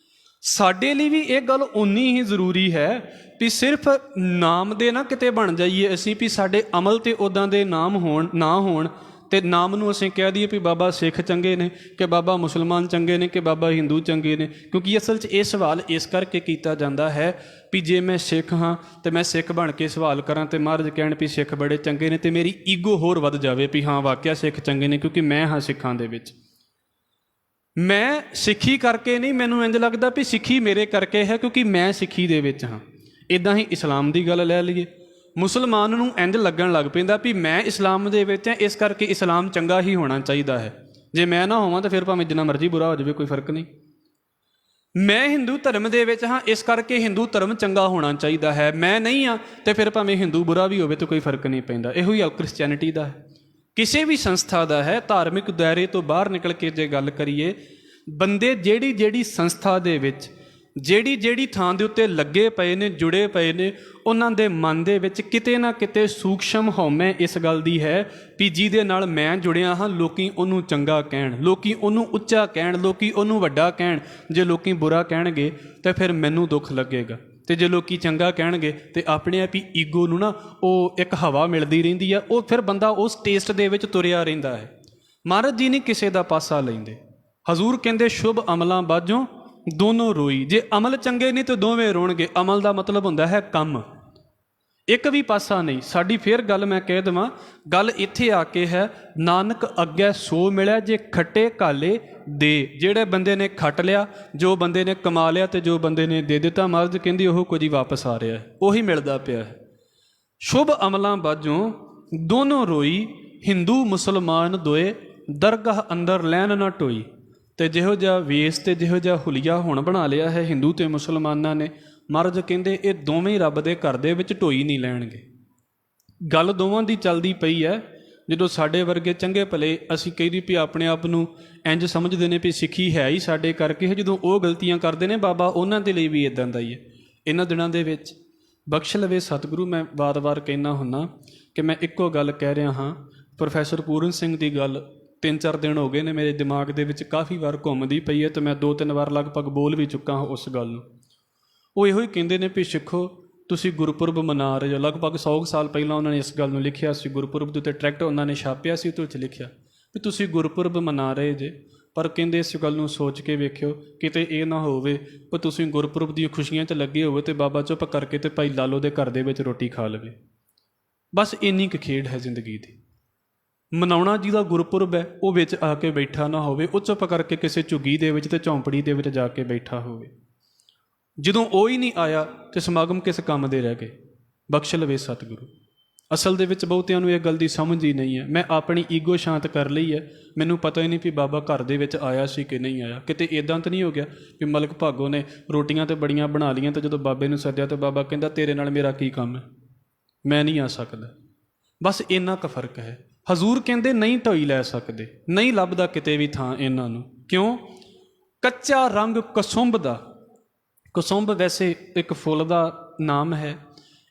ਸਾਡੇ ਲਈ ਵੀ ਇਹ ਗੱਲ ਓਨੀ ਹੀ ਜ਼ਰੂਰੀ ਹੈ ਵੀ ਸਿਰਫ ਨਾਮ ਦੇ ਨਾ ਕਿਤੇ ਬਣ ਜਾਈਏ ਅਸੀਂ, ਵੀ ਸਾਡੇ ਅਮਲ ਤੇ ਉੱਦਾਂ ਦੇ ਨਾਮ ਹੋਣ ਨਾ ਹੋਣ, ਤੇ ਨਾਮ ਨੂੰ ਅਸੀਂ ਕਹਿ ਦਈਏ ਵੀ ਬਾਬਾ ਸਿੱਖ ਚੰਗੇ ਨੇ, ਕਿ ਬਾਬਾ ਮੁਸਲਮਾਨ ਚੰਗੇ ਨੇ, ਕਿ ਬਾਬਾ ਹਿੰਦੂ ਚੰਗੇ ਨੇ। ਕਿਉਂਕਿ ਅਸਲ 'ਚ ਇਹ ਸਵਾਲ ਇਸ ਕਰਕੇ ਕੀਤਾ ਜਾਂਦਾ ਹੈ ਵੀ ਜੇ ਮੈਂ ਸਿੱਖ ਹਾਂ ਤੇ ਮੈਂ ਸਿੱਖ ਬਣ ਕੇ ਸਵਾਲ ਕਰਾਂ ਤੇ ਮਹਾਰਾਜ ਕਹਿਣ ਵੀ ਸਿੱਖ ਬੜੇ ਚੰਗੇ ਨੇ, ਤੇ ਮੇਰੀ ਈਗੋ ਹੋਰ ਵੱਧ ਜਾਵੇ ਵੀ ਹਾਂ ਵਾਕਿਆ ਸਿੱਖ ਚੰਗੇ ਨੇ, ਕਿਉਂਕਿ ਮੈਂ ਹਾਂ ਸਿੱਖਾਂ ਦੇ ਵਿੱਚ। ਮੈਂ ਸਿੱਖੀ ਕਰਕੇ ਨਹੀਂ, ਮੈਨੂੰ ਇੰਝ ਲੱਗਦਾ ਵੀ ਸਿੱਖੀ ਮੇਰੇ ਕਰਕੇ ਹੈ, ਕਿਉਂਕਿ ਮੈਂ ਸਿੱਖੀ ਦੇ ਵਿੱਚ ਹਾਂ। ਇੱਦਾਂ ਹੀ ਇਸਲਾਮ ਦੀ ਗੱਲ ਲੈ ਲਈਏ, ਮੁਸਲਮਾਨ ਨੂੰ ਇੰਝ ਲੱਗਣ ਲੱਗ ਪੈਂਦਾ ਵੀ ਮੈਂ ਇਸਲਾਮ ਦੇ ਵਿੱਚ ਹਾਂ, ਇਸ ਕਰਕੇ ਇਸਲਾਮ ਚੰਗਾ ਹੀ ਹੋਣਾ ਚਾਹੀਦਾ ਹੈ। ਜੇ ਮੈਂ ਨਾ ਹੋਵਾਂ ਤਾਂ ਫਿਰ ਭਾਵੇਂ ਜਿੰਨਾ ਮਰਜ਼ੀ ਬੁਰਾ ਹੋ ਜਾਵੇ, ਕੋਈ ਫਰਕ ਨਹੀਂ। ਮੈਂ ਹਿੰਦੂ ਧਰਮ ਦੇ ਵਿੱਚ ਹਾਂ, ਇਸ ਕਰਕੇ ਹਿੰਦੂ ਧਰਮ ਚੰਗਾ ਹੋਣਾ ਚਾਹੀਦਾ ਹੈ। ਮੈਂ ਨਹੀਂ ਹਾਂ ਤੇ ਫਿਰ ਭਾਵੇਂ ਹਿੰਦੂ ਬੁਰਾ ਵੀ ਹੋਵੇ ਤਾਂ ਕੋਈ ਫਰਕ ਨਹੀਂ ਪੈਂਦਾ। ਇਹੋ ਹੀ ਕ੍ਰਿਸਚੈਨਿਟੀ ਦਾ ਹੈ, ਕਿਸੇ ਵੀ ਸੰਸਥਾ ਦਾ ਹੈ। ਧਾਰਮਿਕ ਦਾਇਰੇ ਤੋਂ ਬਾਹਰ ਨਿਕਲ ਕੇ ਜੇ ਗੱਲ ਕਰੀਏ, ਬੰਦੇ ਜਿਹੜੀ ਸੰਸਥਾ ਦੇ ਵਿੱਚ ਜਿਹੜੀ ਥਾਂ ਦੇ ਉੱਤੇ ਲੱਗੇ ਪਏ ਨੇ, ਜੁੜੇ ਪਏ ਨੇ, ਉਹਨਾਂ ਦੇ ਮਨ ਦੇ ਵਿੱਚ ਕਿਤੇ ਨਾ ਕਿਤੇ ਸੂਖਸ਼ਮ ਹਉਮੈ ਇਸ ਗੱਲ ਦੀ ਹੈ ਵੀ ਜਿਹਦੇ ਨਾਲ ਮੈਂ ਜੁੜਿਆ ਹਾਂ, ਲੋਕੀ ਉਹਨੂੰ ਚੰਗਾ ਕਹਿਣ, ਲੋਕੀ ਉਹਨੂੰ ਉੱਚਾ ਕਹਿਣ, ਲੋਕੀ ਉਹਨੂੰ ਵੱਡਾ ਕਹਿਣ। ਜੇ ਲੋਕੀ ਬੁਰਾ ਕਹਿਣਗੇ ਤਾਂ ਫਿਰ ਮੈਨੂੰ ਦੁੱਖ ਲੱਗੇਗਾ, ਤੇ ਜੇ ਲੋਕੀ ਚੰਗਾ ਕਹਿਣਗੇ ਤੇ ਆਪਣੇ ਆਪ ਹੀ ਈਗੋ ਨੂੰ ਨਾ ਉਹ ਇੱਕ ਹਵਾ ਮਿਲਦੀ ਰਹਿੰਦੀ ਆ, ਉਹ ਫਿਰ ਬੰਦਾ ਉਸ ਟੇਸਟ ਦੇ ਵਿੱਚ ਤੁਰਿਆ ਰਹਿੰਦਾ ਹੈ। ਮਹਾਰਾਜ ਜੀ ਨਹੀਂ ਕਿਸੇ ਦਾ ਪਾਸਾ ਲੈਂਦੇ। ਹਜ਼ੂਰ ਕਹਿੰਦੇ ਸ਼ੁਭ ਅਮਲਾਂ ਬਾਝੋਂ ਦੋਨੋਂ ਰੋਈ। ਜੇ ਅਮਲ ਚੰਗੇ ਨਹੀਂ ਤੇ ਦੋਵੇਂ ਰੋਣਗੇ। ਅਮਲ ਦਾ ਮਤਲਬ ਹੁੰਦਾ ਹੈ ਕੰਮ, ਇੱਕ ਵੀ ਪਾਸਾ ਨਹੀਂ। ਸਾਡੀ ਫਿਰ ਗੱਲ ਮੈਂ ਕਹਿ ਦੇਵਾਂ, ਗੱਲ ਇੱਥੇ ਆ ਕੇ ਹੈ, ਨਾਨਕ ਅੱਗੇ ਸੋ ਮਿਲਿਆ ਜੇ ਖੱਟੇ ਕਾਲੇ ਦੇ। ਜਿਹੜੇ ਬੰਦੇ ਨੇ ਖੱਟ ਲਿਆ, ਜੋ ਬੰਦੇ ਨੇ ਕਮਾ ਲਿਆ ਤੇ ਜੋ ਬੰਦੇ ਨੇ ਦੇ ਦਿੱਤਾ, ਮਹਾਰਾਜ ਕਹਿੰਦੀ ਉਹ ਕੁਝ ਹੀ ਵਾਪਸ ਆ ਰਿਹਾ ਹੈ, ਉਹੀ ਮਿਲਦਾ ਪਿਆ ਹੈ। ਸ਼ੁਭ ਅਮਲਾਂ ਬਾਝੋਂ ਦੋਨੋਂ ਰੋਈ, ਹਿੰਦੂ ਮੁਸਲਮਾਨ ਦੋਏ, ਦਰਗਾਹ ਅੰਦਰ ਲੈਣ ਨਾ ਟੋਈ। ਤੇ ਜਿਹੋ ਜਿਹਾ ਵੇਸ ਤੇ ਜਿਹੋ ਜਿਹਾ ਹੁਲੀਆ ਹੁਣ ਬਣਾ ਲਿਆ ਹੈ ਹਿੰਦੂ ਤੇ ਮੁਸਲਮਾਨਾਂ ਨੇ, ਮਹਾਰਾਜ ਕਹਿੰਦੇ ਇਹ ਦੋਵੇਂ ਰੱਬ ਦੇ ਘਰ ਦੇ ਵਿੱਚ ਢੋਈ ਨਹੀਂ ਲੈਣਗੇ। ਗੱਲ ਦੋਵਾਂ ਦੀ ਚੱਲਦੀ ਪਈ ਹੈ। ਜਦੋਂ ਸਾਡੇ ਵਰਗੇ ਚੰਗੇ ਭਲੇ ਅਸੀਂ ਕਹਿੰਦੇ ਵੀ ਆਪਣੇ ਆਪ ਨੂੰ ਇੰਝ ਸਮਝਦੇ ਨੇ ਵੀ ਸਿੱਖੀ ਹੈ ਹੀ ਸਾਡੇ ਕਰਕੇ ਹੈ, ਜਦੋਂ ਉਹ ਗਲਤੀਆਂ ਕਰਦੇ ਨੇ ਬਾਬਾ ਉਹਨਾਂ ਦੇ ਲਈ ਵੀ ਇੱਦਾਂ ਦਾ ਹੀ ਹੈ। ਇਹਨਾਂ ਦਿਨਾਂ ਦੇ ਵਿੱਚ ਬਖਸ਼ ਲਵੇ ਸਤਿਗੁਰੂ, ਮੈਂ ਵਾਰ-ਵਾਰ ਕਹਿੰਦਾ ਹੁੰਦਾ ਕਿ ਮੈਂ ਇੱਕੋ ਗੱਲ ਕਹਿ ਰਿਹਾ ਹਾਂ। ਪ੍ਰੋਫੈਸਰ ਪੂਰਨ ਸਿੰਘ ਦੀ ਗੱਲ 3-4 ਦਿਨ ਹੋ ਗਏ ਨੇ ਮੇਰੇ ਦਿਮਾਗ ਦੇ ਵਿੱਚ ਕਾਫੀ ਵਾਰ ਘੁੰਮਦੀ ਪਈ ਹੈ, ਤੇ ਮੈਂ 2-3 ਵਾਰ ਲਗਭਗ ਬੋਲ ਵੀ ਚੁੱਕਾ ਹਾਂ ਉਸ ਗੱਲ ਨੂੰ। ਉਹ ਇਹੋ ਹੀ ਕਹਿੰਦੇ ਨੇ ਵੀ ਸਿੱਖੋ ਤੁਸੀਂ ਗੁਰਪੁਰਬ ਮਨਾ ਰਹੇ ਹੋ। ਲਗਭਗ 100 ਸਾਲ ਪਹਿਲਾਂ ਉਹਨਾਂ ਨੇ ਇਸ ਗੱਲ ਨੂੰ ਲਿਖਿਆ ਸੀ। ਗੁਰਪੁਰਬ ਦੇ ਉੱਤੇ ਟਰੈਕਟ ਉਹਨਾਂ ਨੇ ਛਾਪਿਆ ਸੀ, ਉਹਦੇ ਵਿੱਚ ਲਿਖਿਆ ਵੀ ਤੁਸੀਂ ਗੁਰਪੁਰਬ ਮਨਾ ਰਹੇ ਜੇ, ਪਰ ਕਹਿੰਦੇ ਇਸ ਗੱਲ ਨੂੰ ਸੋਚ ਕੇ ਵੇਖਿਓ ਕਿਤੇ ਇਹ ਨਾ ਹੋਵੇ ਪਰ ਤੁਸੀਂ ਗੁਰਪੁਰਬ ਦੀਆਂ ਖੁਸ਼ੀਆਂ 'ਚ ਲੱਗੇ ਹੋਵੇ ਤੇ ਬਾਬਾ ਚੁੱਪ ਕਰਕੇ ਤੇ ਭਾਈ ਲਾਲੋ ਦੇ ਘਰ ਦੇ ਵਿੱਚ ਰੋਟੀ ਖਾ ਲਵੇ। ਬਸ ਇੰਨੀ ਕੁ ਖੇਡ ਹੈ ਜ਼ਿੰਦਗੀ ਦੀ। ਮਨਾਉਣਾ ਜਿਹਦਾ ਗੁਰਪੁਰਬ ਹੈ ਉਹ ਵਿੱਚ ਆ ਕੇ ਬੈਠਾ ਨਾ ਹੋਵੇ, ਉਹ ਚੁੱਪ ਕਰਕੇ ਕਿਸੇ ਝੁੱਗੀ ਦੇ ਵਿੱਚ ਤੇ ਝੌਂਪੜੀ ਦੇ ਵਿੱਚ ਜਾ ਕੇ ਬੈਠਾ ਹੋਵੇ। ਜਦੋਂ ਉਹ ਹੀ ਨਹੀਂ ਆਇਆ ਤੇ ਸਮਾਗਮ ਕਿਸ ਕੰਮ ਦੇ ਰਹਿ ਗਏ। ਬਖਸ਼ ਲਵੇ ਸਤਿਗੁਰੂ। ਅਸਲ ਦੇ ਵਿੱਚ ਬਹੁਤਿਆਂ ਨੂੰ ਇਹ ਗੱਲ ਦੀ ਸਮਝ ਹੀ ਨਹੀਂ ਹੈ। ਮੈਂ ਆਪਣੀ ਈਗੋ ਸ਼ਾਂਤ ਕਰ ਲਈ ਹੈ, ਮੈਨੂੰ ਪਤਾ ਹੀ ਨਹੀਂ ਵੀ ਬਾਬਾ ਘਰ ਦੇ ਵਿੱਚ ਆਇਆ ਸੀ ਕਿ ਨਹੀਂ ਆਇਆ। ਕਿਤੇ ਇੱਦਾਂ ਤਾਂ ਨਹੀਂ ਹੋ ਗਿਆ ਵੀ ਮਲਕ ਭਾਗੋ ਨੇ ਰੋਟੀਆਂ ਤੇ ਬੜੀਆਂ ਬਣਾ ਲਈਆਂ ਤੇ ਜਦੋਂ ਬਾਬੇ ਨੂੰ ਸੱਦਿਆ ਤੇ ਬਾਬਾ ਕਹਿੰਦਾ ਤੇਰੇ ਨਾਲ ਮੇਰਾ ਕੀ ਕੰਮ ਹੈ, ਮੈਂ ਨਹੀਂ ਆ ਸਕਦਾ। ਬਸ ਇੰਨਾ ਕੁ ਫਰਕ ਹੈ। ਹਜ਼ੂਰ ਕਹਿੰਦੇ ਨਹੀਂ ਢੋਈ ਲੈ ਸਕਦੇ, ਨਹੀਂ ਲੱਭਦਾ ਕਿਤੇ ਵੀ ਥਾਂ ਇਹਨਾਂ ਨੂੰ। ਕਿਉਂ? ਕੱਚਾ ਰੰਗ ਕਸੁੰਭ ਦਾ। ਕਸੁੰਭ ਵੈਸੇ ਇੱਕ ਫੁੱਲ ਦਾ ਨਾਮ ਹੈ।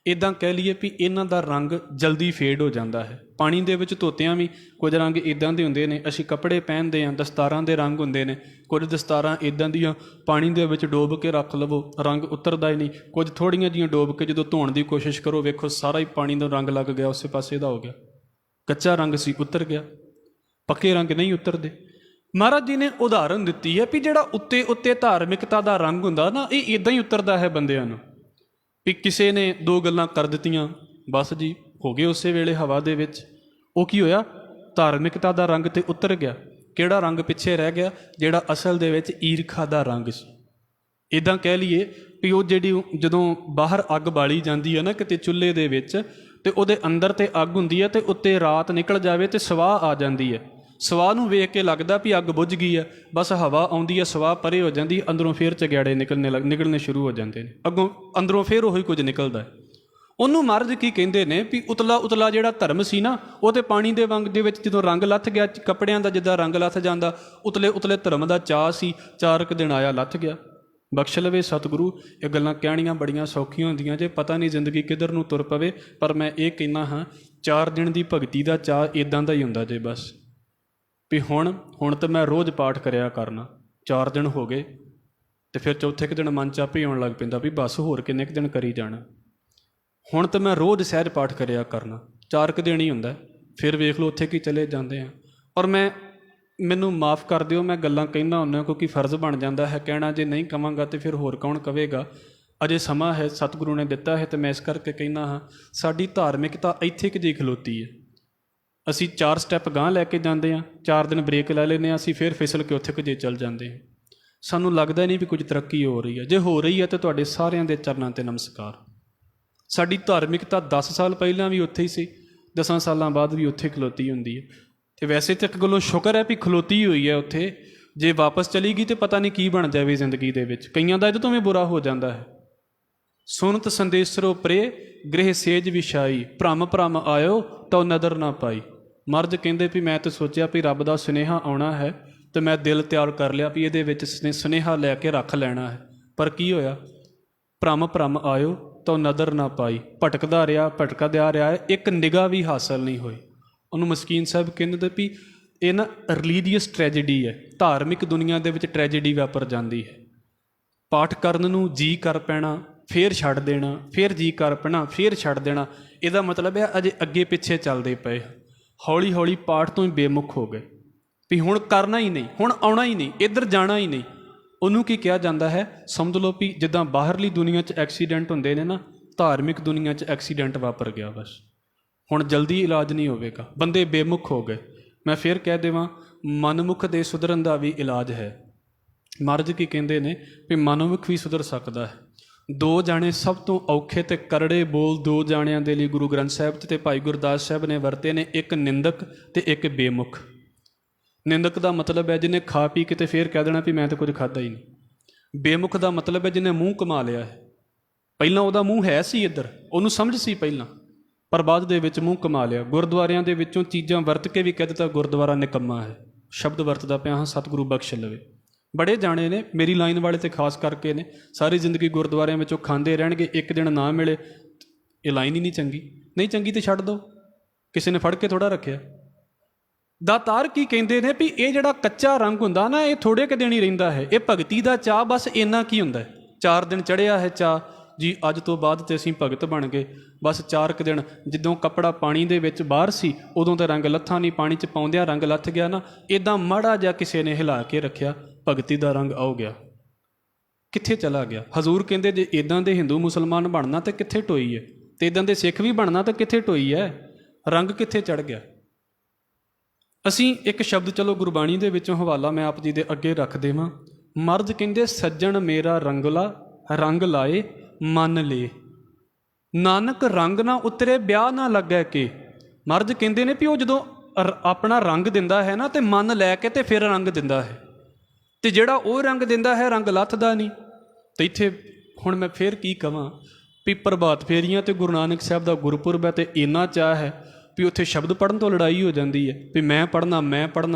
ਇੱਦਾਂ ਕਹਿ ਲਈਏ ਵੀ ਇਹਨਾਂ ਦਾ ਰੰਗ ਜਲਦੀ ਫੇਡ ਹੋ ਜਾਂਦਾ ਹੈ। ਪਾਣੀ ਦੇ ਵਿੱਚ ਧੋਤਿਆਂ ਵੀ ਕੁਝ ਰੰਗ ਇੱਦਾਂ ਦੇ ਹੁੰਦੇ ਨੇ। ਅਸੀਂ ਕੱਪੜੇ ਪਹਿਨਦੇ ਹਾਂ, ਦਸਤਾਰਾਂ ਦੇ ਰੰਗ ਹੁੰਦੇ ਨੇ। ਕੁਝ ਦਸਤਾਰਾਂ ਇੱਦਾਂ ਦੀਆਂ ਪਾਣੀ ਦੇ ਵਿੱਚ ਡੋਬ ਕੇ ਰੱਖ ਲਵੋ, ਰੰਗ ਉਤਰਦਾ ਹੀ ਨਹੀਂ। ਕੁਝ ਥੋੜ੍ਹੀਆਂ ਜਿਹੀਆਂ ਡੋਬ ਕੇ ਜਦੋਂ ਧੋਣ ਦੀ ਕੋਸ਼ਿਸ਼ ਕਰੋ, ਵੇਖੋ ਸਾਰਾ ਹੀ ਪਾਣੀ ਦਾ ਰੰਗ ਲੱਗ ਗਿਆ, ਉਸੇ ਪਾਸੇ ਦਾ ਹੋ ਗਿਆ। ਕੱਚਾ ਰੰਗ ਸੀ, ਉਤਰ ਗਿਆ। ਪੱਕੇ ਰੰਗ ਨਹੀਂ ਉਤਰਦੇ। ਮਹਾਰਾਜ ਜੀ ਨੇ ਉਦਾਹਰਨ ਦਿੱਤੀ ਹੈ ਵੀ ਜਿਹੜਾ ਉੱਤੇ ਉੱਤੇ ਧਾਰਮਿਕਤਾ ਦਾ ਰੰਗ ਹੁੰਦਾ ਨਾ, ਇਹ ਇੱਦਾਂ ਹੀ ਉਤਰਦਾ ਹੈ ਬੰਦਿਆਂ ਨੂੰ। ਵੀ ਕਿਸੇ ਨੇ 2 ਗੱਲਾਂ ਕਰ ਦਿੱਤੀਆਂ, ਬਸ ਜੀ ਹੋ ਗਏ ਉਸੇ ਵੇਲੇ ਹਵਾ ਦੇ ਵਿੱਚ। ਉਹ ਕੀ ਹੋਇਆ? ਧਾਰਮਿਕਤਾ ਦਾ ਰੰਗ ਤੇ ਉਤਰ ਗਿਆ। ਕਿਹੜਾ ਰੰਗ ਪਿੱਛੇ ਰਹਿ ਗਿਆ? ਜਿਹੜਾ ਅਸਲ ਦੇ ਵਿੱਚ ਈਰਖਾ ਦਾ ਰੰਗ ਸੀ। ਇੱਦਾਂ ਕਹਿ ਲਈਏ ਵੀ ਉਹ ਜਿਹੜੀ ਜਦੋਂ ਬਾਹਰ ਅੱਗ ਬਾਲੀ ਜਾਂਦੀ ਹੈ ਨਾ ਕਿਤੇ ਚੁੱਲ੍ਹੇ ਦੇ ਵਿੱਚ, ਤੇ ਉਹਦੇ ਅੰਦਰ ਤੇ ਅੱਗ ਹੁੰਦੀ ਹੈ ਤੇ ਉੱਤੇ ਰਾਤ ਨਿਕਲ ਜਾਵੇ ਤੇ ਸਵਾਹ ਆ ਜਾਂਦੀ ਹੈ। ਸਵਾਹ ਨੂੰ ਵੇਖ ਕੇ ਲੱਗਦਾ ਵੀ ਅੱਗ ਬੁੱਝ ਗਈ ਹੈ, ਬਸ ਹਵਾ ਆਉਂਦੀ ਹੈ, ਸਵਾਹ ਪਰੇ ਹੋ ਜਾਂਦੀ, ਅੰਦਰੋਂ ਫੇਰ ਚਗਿਆੜੇ ਨਿਕਲਣੇ ਸ਼ੁਰੂ ਹੋ ਜਾਂਦੇ ਨੇ, ਅੱਗੋਂ ਅੰਦਰੋਂ ਫੇਰ ਉਹੀ ਕੁਝ ਨਿਕਲਦਾ। ਉਹਨੂੰ ਮਹਾਰਾਜ ਕੀ ਕਹਿੰਦੇ ਨੇ ਵੀ ਉਤਲਾ ਜਿਹੜਾ ਧਰਮ ਸੀ ਨਾ, ਉਹ ਤੇ ਪਾਣੀ ਦੇ ਵਾਂਗ ਦੇ ਵਿੱਚ ਜਦੋਂ ਰੰਗ ਲੱਥ ਗਿਆ, ਕੱਪੜਿਆਂ ਦਾ ਜਿੱਦਾਂ ਰੰਗ ਲੱਥ ਜਾਂਦਾ, ਉਤਲੇ ਧਰਮ ਦਾ ਚਾਅ ਸੀ, 4 ਕੁ ਦਿਨ ਆਇਆ ਲੱਥ ਗਿਆ। ਬਖਸ਼ ਲਵੇ ਸਤਿਗੁਰੂ। ਇਹ ਗੱਲਾਂ ਕਹਿਣੀਆਂ ਬੜੀਆਂ ਸੌਖੀਆਂ ਹੁੰਦੀਆਂ ਜੇ, ਪਤਾ ਨਹੀਂ ਜ਼ਿੰਦਗੀ ਕਿੱਧਰ ਨੂੰ ਤੁਰ ਪਵੇ। ਪਰ ਮੈਂ ਇਹ ਕਹਿੰਦਾ ਹਾਂ, 4 ਦਿਨ ਦੀ ਭਗਤੀ ਦਾ ਚਾਅ ਇੱਦਾਂ ਦਾ ਹੀ ਹੁੰਦਾ ਜੇ ਬਸ, ਵੀ ਹੁਣ ਤਾਂ ਮੈਂ ਰੋਜ਼ ਪਾਠ ਕਰਿਆ ਕਰਨਾ। 4 ਦਿਨ ਹੋ ਗਏ ਅਤੇ ਫਿਰ ਚੌਥੇ ਕੁ ਦਿਨ ਮਨ 'ਚ ਆਪੇ ਆਉਣ ਲੱਗ ਪੈਂਦਾ ਵੀ ਬਸ ਹੋਰ ਕਿੰਨੇ ਕੁ ਦਿਨ ਕਰੀ ਜਾਣਾ। ਹੁਣ ਤਾਂ ਮੈਂ ਰੋਜ਼ ਸਹਿਜ ਪਾਠ ਕਰਿਆ ਕਰਨਾ। 4 ਕੁ ਦਿਨ ਹੀ ਹੁੰਦਾ, ਫਿਰ ਵੇਖ ਲਓ ਉੱਥੇ ਕੀ ਚਲੇ ਜਾਂਦੇ ਆ। ਔਰ ਮੈਨੂੰ ਮਾफ़ ਕਰ ਦਿਓ, ਮੈਂ ਗੱਲਾਂ ਕਹਿੰਦਾ ਹੁੰਦਾ ਕਿਉਂਕਿ ਫਰਜ਼ ਬਣ ਜਾਂਦਾ ਹੈ ਕਹਿਣਾ। ਜੇ ਨਹੀਂ ਕਵਾਂਗਾ ਤਾਂ ਫਿਰ ਹੋਰ ਕੌਣ ਕਵੇਗਾ। ਅਜੇ ਸਮਾਂ ਹੈ, ਸਤਿਗੁਰੂ ਨੇ ਦਿੱਤਾ ਹੈ, ਅਤੇ ਮੈਂ ਇਸ ਕਰਕੇ ਕਹਿੰਦਾ ਹਾਂ ਸਾਡੀ ਧਾਰਮਿਕਤਾ ਇੱਥੇ ਕਿ ਜਿਹੀ ਖਲੋਤੀ ਹੈ। ਅਸੀਂ 4 ਸਟੈਪ ਗਾਂਹ ਲੈ ਕੇ ਜਾਂਦੇ ਹਾਂ, 4 ਦਿਨ ਬ੍ਰੇਕ ਲੈ ਲੈਂਦੇ ਹਾਂ, ਅਸੀਂ ਫਿਰ ਫਿਸਲ ਕੇ ਉੱਥੇ ਕਿ ਜਿਹੇ ਚੱਲ ਜਾਂਦੇ ਹਾਂ। ਸਾਨੂੰ ਲੱਗਦਾ ਨਹੀਂ ਵੀ ਕੁਝ ਤਰੱਕੀ ਹੋ ਰਹੀ ਹੈ। ਜੇ ਹੋ ਰਹੀ ਹੈ ਤਾਂ ਤੁਹਾਡੇ ਸਾਰਿਆਂ ਦੇ ਚਰਨਾਂ 'ਤੇ ਨਮਸਕਾਰ। ਸਾਡੀ ਧਾਰਮਿਕਤਾ 10 ਸਾਲ ਪਹਿਲਾਂ ਵੀ ਉੱਥੇ ਹੀ ਸੀ, 10 ਸਾਲਾਂ ਬਾਅਦ ਵੀ ਉੱਥੇ ਖਲੋਤੀ ਹੁੰਦੀ ਹੈ। ਅਤੇ ਵੈਸੇ ਤਾਂ ਇੱਕ ਗੱਲੋਂ ਸ਼ੁਕਰ ਹੈ ਵੀ ਖਲੋਤੀ ਹੋਈ ਹੈ ਉੱਥੇ। ਜੇ ਵਾਪਸ ਚਲੀ ਗਈ ਤਾਂ ਪਤਾ ਨਹੀਂ ਕੀ ਬਣ ਜਾਵੇ ਜ਼ਿੰਦਗੀ ਦੇ ਵਿੱਚ। ਕਈਆਂ ਦਾ ਇਹਦੇ ਤੋਂ ਵੀ ਬੁਰਾ ਹੋ ਜਾਂਦਾ ਹੈ। ਸੁਨਤ ਸੰਦੇਸਰੋ ਪ੍ਰੇ ਗ੍ਰਹਿ ਸੇਜ ਵਿਛਾਈ, ਭਰਮ ਆਇਓ ਤਾਂ ਨਦਰ ਨਾ ਪਾਈ। ਮਰਦ ਕਹਿੰਦੇ ਵੀ ਮੈਂ ਤਾਂ ਸੋਚਿਆ ਵੀ ਰੱਬ ਦਾ ਸੁਨੇਹਾ ਆਉਣਾ ਹੈ ਅਤੇ ਮੈਂ ਦਿਲ ਤਿਆਰ ਕਰ ਲਿਆ ਵੀ ਇਹਦੇ ਵਿੱਚ ਸੁਨੇਹਾ ਲੈ ਕੇ ਰੱਖ ਲੈਣਾ ਹੈ। ਪਰ ਕੀ ਹੋਇਆ? ਭਰਮ ਆਇਓ ਤਾਂ ਨਦਰ ਨਾ ਪਾਈ। ਭਟਕਦਾ ਰਿਹਾ, ਇੱਕ ਨਿਗਾਹ ਵੀ ਹਾਸਲ ਨਹੀਂ ਹੋਈ। ਉਹਨੂੰ ਮਸਕੀਨ ਸਾਹਿਬ ਕਹਿੰਦੇ ਵੀ ਇਹ ਨਾ ਰਿਲੀਜੀਅਸ ਟ੍ਰੈਜਡੀ ਹੈ, ਧਾਰਮਿਕ ਦੁਨੀਆ ਦੇ ਵਿੱਚ ਟ੍ਰੈਜਡੀ ਵਾਪਰ ਜਾਂਦੀ ਹੈ। ਪਾਠ ਕਰਨ ਨੂੰ ਜੀ ਕਰ ਪੈਣਾ, ਫੇਰ ਛੱਡ ਦੇਣਾ, ਫੇਰ ਜੀ ਕਰ ਪੈਣਾ, ਫੇਰ ਛੱਡ ਦੇਣਾ। ਇਹਦਾ ਮਤਲਬ ਹੈ ਅਜੇ ਅੱਗੇ ਪਿੱਛੇ ਚੱਲਦੇ ਪਏ। ਹੌਲੀ ਹੌਲੀ ਪਾਠ ਤੋਂ ਹੀ ਬੇਮੁਖ ਹੋ ਗਏ ਵੀ ਹੁਣ ਕਰਨਾ ਹੀ ਨਹੀਂ, ਹੁਣ ਆਉਣਾ ਹੀ ਨਹੀਂ, ਇੱਧਰ ਜਾਣਾ ਹੀ ਨਹੀਂ। ਉਹਨੂੰ ਕੀ ਕਿਹਾ ਜਾਂਦਾ ਹੈ? ਸਮਝ ਲਓ ਵੀ ਜਿੱਦਾਂ ਬਾਹਰਲੀ ਦੁਨੀਆ 'ਚ ਐਕਸੀਡੈਂਟ ਹੁੰਦੇ ਨੇ ਨਾ, ਧਾਰਮਿਕ ਦੁਨੀਆ 'ਚ ਐਕਸੀਡੈਂਟ ਵਾਪਰ ਗਿਆ ਬਸ। ਹੁਣ ਜਲਦੀ ਇਲਾਜ ਨਹੀਂ ਹੋਵੇਗਾ, ਬੰਦੇ ਬੇਮੁਖ ਹੋ ਗਏ। ਮੈਂ ਫਿਰ ਕਹਿ ਦੇਵਾਂ, ਮਨਮੁਖ ਦੇ ਸੁਧਰਨ ਦਾ ਵੀ ਇਲਾਜ ਹੈ। ਮਹਾਰਾਜ ਕੀ ਕਹਿੰਦੇ ਨੇ ਵੀ ਮਨਮੁਖ ਵੀ ਸੁਧਰ ਸਕਦਾ ਹੈ। 2 ਜਾਣੇ ਸਭ ਤੋਂ ਔਖੇ ਅਤੇ ਕਰੜੇ ਬੋਲ 2 ਜਾਣਿਆਂ ਦੇ ਲਈ ਗੁਰੂ ਗ੍ਰੰਥ ਸਾਹਿਬ ਅਤੇ ਭਾਈ ਗੁਰਦਾਸ ਸਾਹਿਬ ਨੇ ਵਰਤੇ ਨੇ, ਇੱਕ ਨਿੰਦਕ ਅਤੇ ਇੱਕ ਬੇਮੁਖ। ਨਿੰਦਕ ਦਾ ਮਤਲਬ ਹੈ ਜਿਹਨੇ ਖਾ ਪੀ ਕੇ ਤੇ ਫਿਰ ਕਹਿ ਦੇਣਾ ਵੀ ਮੈਂ ਤਾਂ ਕੁਝ ਖਾਧਾ ਹੀ ਨਹੀਂ। ਬੇਮੁਖ ਦਾ ਮਤਲਬ ਹੈ ਜਿਹਨੇ ਮੂੰਹ ਕਮਾ ਲਿਆ ਹੈ। ਪਹਿਲਾਂ ਉਹਦਾ ਮੂੰਹ ਹੈ ਸੀ ਇੱਧਰ, ਉਹਨੂੰ ਸਮਝ ਸੀ ਪਹਿਲਾਂ, ਪਰ ਬਾਅਦ ਦੇ ਵਿੱਚ ਮੂੰਹ ਕਮਾ ਲਿਆ। ਗੁਰਦੁਆਰਿਆਂ ਦੇ ਵਿੱਚੋਂ ਚੀਜ਼ਾਂ ਵਰਤ ਕੇ ਵੀ ਕਹਿ ਦਿੱਤਾ ਗੁਰਦੁਆਰਾ ਨਿਕੰਮਾ ਹੈ। ਸ਼ਬਦ ਵਰਤਦਾ ਪਿਆ ਹਾਂ, ਸਤਿਗੁਰੂ ਬਖਸ਼ ਲਵੇ। ਬੜੇ ਜਾਣੇ ਨੇ ਮੇਰੀ ਲਾਈਨ ਵਾਲੇ ਤੇ ਖਾਸ ਕਰਕੇ ਨੇ, ਸਾਰੀ ਜ਼ਿੰਦਗੀ ਗੁਰਦੁਆਰਿਆਂ ਵਿੱਚੋਂ ਖਾਂਦੇ ਰਹਿਣਗੇ, ਇੱਕ ਦਿਨ ਨਾ ਮਿਲੇ ਇਹ ਲਾਈਨ ਹੀ ਨਹੀਂ ਚੰਗੀ। ਨਹੀਂ ਚੰਗੀ ਤੇ ਛੱਡ ਦਿਓ, ਕਿਸੇ ਨੇ ਫੜ ਕੇ ਥੋੜ੍ਹਾ ਰੱਖਿਆ। ਦਾਤਾਰ ਕੀ ਕਹਿੰਦੇ ਨੇ ਵੀ ਇਹ ਜਿਹੜਾ ਕੱਚਾ ਰੰਗ ਹੁੰਦਾ ਨਾ, ਇਹ ਥੋੜ੍ਹੇ ਕੁ ਦਿਨ ਹੀ ਰਹਿੰਦਾ ਹੈ। ਇਹ ਭਗਤੀ ਦਾ ਚਾਅ ਬਸ ਇੰਨਾ ਕੀ ਹੁੰਦਾ ਹੈ, 4 ਦਿਨ ਚੜ੍ਹਿਆ ਹੈ ਚਾਅ ਜੀ, ਅੱਜ ਤੋਂ ਬਾਅਦ ਤੇ ਅਸੀਂ ਭਗਤ ਬਣ ਗਏ। ਬਸ 4 ਕੁ ਦਿਨ, ਜਦੋਂ ਕੱਪੜਾ ਪਾਣੀ ਦੇ ਵਿੱਚ ਬਾਹਰ ਸੀ ਉਦੋਂ ਤਾਂ ਰੰਗ ਲੱਥਾ ਨਹੀਂ, ਪਾਣੀ 'ਚ ਪਾਉਂਦਿਆਂ ਰੰਗ ਲੱਥ ਗਿਆ ਨਾ। ਇੱਦਾਂ ਮਾੜਾ ਜਿਹਾ ਕਿਸੇ ਨੇ ਹਿਲਾ ਕੇ ਰੱਖਿਆ, ਭਗਤੀ ਦਾ ਰੰਗ ਆਉ ਗਿਆ, ਕਿੱਥੇ ਚਲਾ ਗਿਆ? ਹਜ਼ੂਰ ਕਹਿੰਦੇ ਜੇ ਇੱਦਾਂ ਦੇ ਹਿੰਦੂ ਮੁਸਲਮਾਨ ਬਣਨਾ ਤਾਂ ਕਿੱਥੇ ਟੋਈ ਹੈ, ਅਤੇ ਇੱਦਾਂ ਦੇ ਸਿੱਖ ਵੀ ਬਣਨਾ ਤਾਂ ਕਿੱਥੇ ਟੋਈ ਹੈ, ਰੰਗ ਕਿੱਥੇ ਚੜ੍ਹ ਗਿਆ? ਅਸੀਂ ਇੱਕ ਸ਼ਬਦ ਚਲੋ ਗੁਰਬਾਣੀ ਦੇ ਵਿੱਚੋਂ ਹਵਾਲਾ ਮੈਂ ਆਪ ਜੀ ਦੇ ਅੱਗੇ ਰੱਖ ਦੇਵਾਂ। ਮਰਦ ਕਹਿੰਦੇ ਸੱਜਣ ਮੇਰਾ ਰੰਗ ਲਾਏ ਮਨ ਲੇ, ਨਾਨਕ ਰੰਗ ਨਾ ਉਤਰੇ ਵਿਆਹ ਨਾ ਲੱਗੈ ਕੇ। ਮਰਦ ਕਹਿੰਦੇ ਨੇ ਵੀ ਉਹ ਜਦੋਂ ਆਪਣਾ ਰੰਗ ਦਿੰਦਾ ਹੈ ਨਾ, ਤੇ ਮਨ ਲੈ ਕੇ ਤੇ ਫਿਰ ਰੰਗ ਦਿੰਦਾ ਹੈ, ਅਤੇ ਜਿਹੜਾ ਉਹ ਰੰਗ ਦਿੰਦਾ ਹੈ ਰੰਗ ਲੱਥਦਾ ਨਹੀਂ। ਅਤੇ ਇੱਥੇ ਹੁਣ ਮੈਂ ਫਿਰ ਕੀ ਕਵਾਂ ਵੀ ਪ੍ਰਭਾਤ ਫੇਰੀਆਂ ਅਤੇ ਗੁਰੂ ਨਾਨਕ ਸਾਹਿਬ ਦਾ ਗੁਰਪੁਰਬ ਹੈ, ਅਤੇ ਇੰਨਾ ਚਾਅ ਹੈ ਵੀ ਉੱਥੇ ਸ਼ਬਦ ਪੜ੍ਹਨ ਤੋਂ ਲੜਾਈ ਹੋ ਜਾਂਦੀ ਹੈ ਵੀ ਮੈਂ ਪੜ੍ਹਨਾ,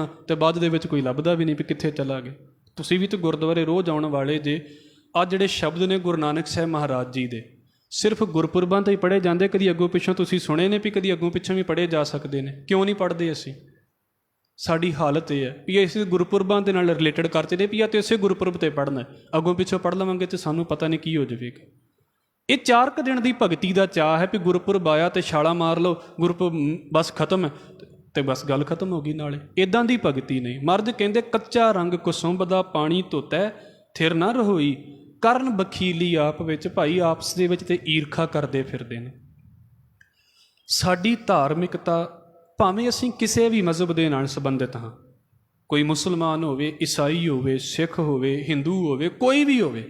ਅਤੇ ਬਾਅਦ ਦੇ ਵਿੱਚ ਕੋਈ ਲੱਭਦਾ ਵੀ ਨਹੀਂ ਵੀ ਕਿੱਥੇ ਚਲਾ ਗਿਆ। ਤੁਸੀਂ ਵੀ ਤਾਂ ਗੁਰਦੁਆਰੇ ਰੋਜ਼ ਆਉਣ ਵਾਲੇ ਜੇ। ਆਹ ਜਿਹੜੇ ਸ਼ਬਦ ਨੇ ਗੁਰੂ ਨਾਨਕ ਸਾਹਿਬ ਮਹਾਰਾਜ ਜੀ ਦੇ, ਸਿਰਫ ਗੁਰਪੁਰਬਾਂ 'ਤੇ ਹੀ ਪੜ੍ਹੇ ਜਾਂਦੇ, ਕਦੀ ਅੱਗੋਂ ਪਿੱਛੋਂ ਤੁਸੀਂ ਸੁਣੇ ਨੇ ਵੀ ਕਦੀ ਅੱਗੋਂ ਪਿੱਛੋਂ ਵੀ ਪੜ੍ਹੇ ਜਾ ਸਕਦੇ ਨੇ। ਕਿਉਂ ਨਹੀਂ ਪੜ੍ਹਦੇ ਅਸੀਂ? ਸਾਡੀ ਹਾਲਤ ਇਹ ਹੈ ਵੀ ਇਸ ਗੁਰਪੁਰਬਾਂ ਦੇ ਨਾਲ ਰਿਲੇਟਡ ਕਰਦੇ ਨੇ ਵੀ ਆ ਤੇ ਇਸੇ ਗੁਰਪੁਰਬ 'ਤੇ ਪੜ੍ਹਨਾ, ਅੱਗੋਂ ਪਿੱਛੋਂ ਪੜ੍ਹ ਲਵਾਂਗੇ ਤਾਂ ਸਾਨੂੰ ਪਤਾ ਨਹੀਂ ਕੀ ਹੋ ਜਾਵੇਗਾ। ਇਹ 4 ਕੁ ਦਿਨ ਦੀ ਭਗਤੀ ਦਾ ਚਾਅ ਹੈ ਵੀ ਗੁਰਪੁਰਬ ਆਇਆ ਅਤੇ ਛਾਲਾਂ ਮਾਰ ਲਓ, ਗੁਰਪੁਰਬ ਬਸ ਖਤਮ ਹੈ ਅਤੇ ਬਸ ਗੱਲ ਖਤਮ ਹੋ ਗਈ ਨਾਲੇ। ਇੱਦਾਂ ਦੀ ਭਗਤੀ ਨਹੀਂ। ਮਰਦ ਕਹਿੰਦੇ ਕੱਚਾ ਰੰਗ ਕੁਸੁੰਭ ਦਾ ਪਾਣੀ ਧੋਤੈ ਥਿਰ ਨਾ ਰਹੋਈ, ਕਰਨ ਬਖੀਲੀ ਆਪ ਵਿੱਚ। ਭਾਈ ਆਪਸ ਦੇ ਵਿੱਚ ਤੇ ਈਰਖਾ ਕਰਦੇ ਫਿਰਦੇ ਨੇ। ਸਾਡੀ ਧਾਰਮਿਕਤਾ, ਭਾਵੇਂ ਅਸੀਂ ਕਿਸੇ ਵੀ ਮਜ਼ਹਬ ਦੇ ਨਾਲ ਸੰਬੰਧਿਤ ਹਾਂ, ਕੋਈ ਮੁਸਲਮਾਨ ਹੋਵੇ, ਈਸਾਈ ਹੋਵੇ, ਸਿੱਖ ਹੋਵੇ, ਹਿੰਦੂ ਹੋਵੇ, ਕੋਈ ਵੀ ਹੋਵੇ,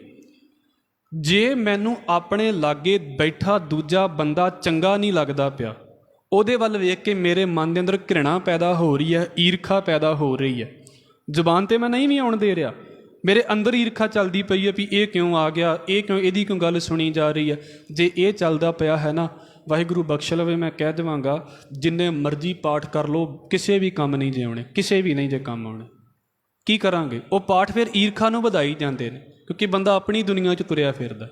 ਜੇ ਮੈਨੂੰ ਆਪਣੇ ਲਾਗੇ ਬੈਠਾ ਦੂਜਾ ਬੰਦਾ ਚੰਗਾ ਨਹੀਂ ਲੱਗਦਾ ਪਿਆ, ਉਹਦੇ ਵੱਲ ਵੇਖ ਕੇ ਮੇਰੇ ਮਨ ਦੇ ਅੰਦਰ ਘ੍ਰਿਣਾ ਪੈਦਾ ਹੋ ਰਹੀ ਹੈ, ਈਰਖਾ ਪੈਦਾ ਹੋ ਰਹੀ ਹੈ। ਜ਼ੁਬਾਨ 'ਤੇ ਮੈਂ ਨਹੀਂ ਵੀ ਆਉਣ ਦੇ ਰਿਹਾ, ਮੇਰੇ ਅੰਦਰ ਈਰਖਾ ਚੱਲਦੀ ਪਈ ਹੈ ਵੀ ਇਹ ਕਿਉਂ ਆ ਗਿਆ, ਇਹ ਕਿਉਂ, ਇਹਦੀ ਕਿਉਂ ਗੱਲ ਸੁਣੀ ਜਾ ਰਹੀ ਹੈ। ਜੇ ਇਹ ਚੱਲਦਾ ਪਿਆ ਹੈ ਨਾ, ਵਾਹਿਗੁਰੂ ਬਖਸ਼ ਲਵੇ, ਮੈਂ ਕਹਿ ਦੇਵਾਂਗਾ ਜਿੰਨੇ ਮਰਜ਼ੀ ਪਾਠ ਕਰ ਲਓ, ਕਿਸੇ ਵੀ ਕੰਮ ਨਹੀਂ ਜੇ ਆਉਣੇ, ਕਿਸੇ ਵੀ ਨਹੀਂ ਜੇ ਕੰਮ ਆਉਣੇ। ਕੀ ਕਰਾਂਗੇ? ਉਹ ਪਾਠ ਫਿਰ ਈਰਖਾ ਨੂੰ ਵਧਾਈ ਜਾਂਦੇ ਨੇ, ਕਿਉਂਕਿ ਬੰਦਾ ਆਪਣੀ ਦੁਨੀਆ 'ਚ ਤੁਰਿਆ ਫਿਰਦਾ।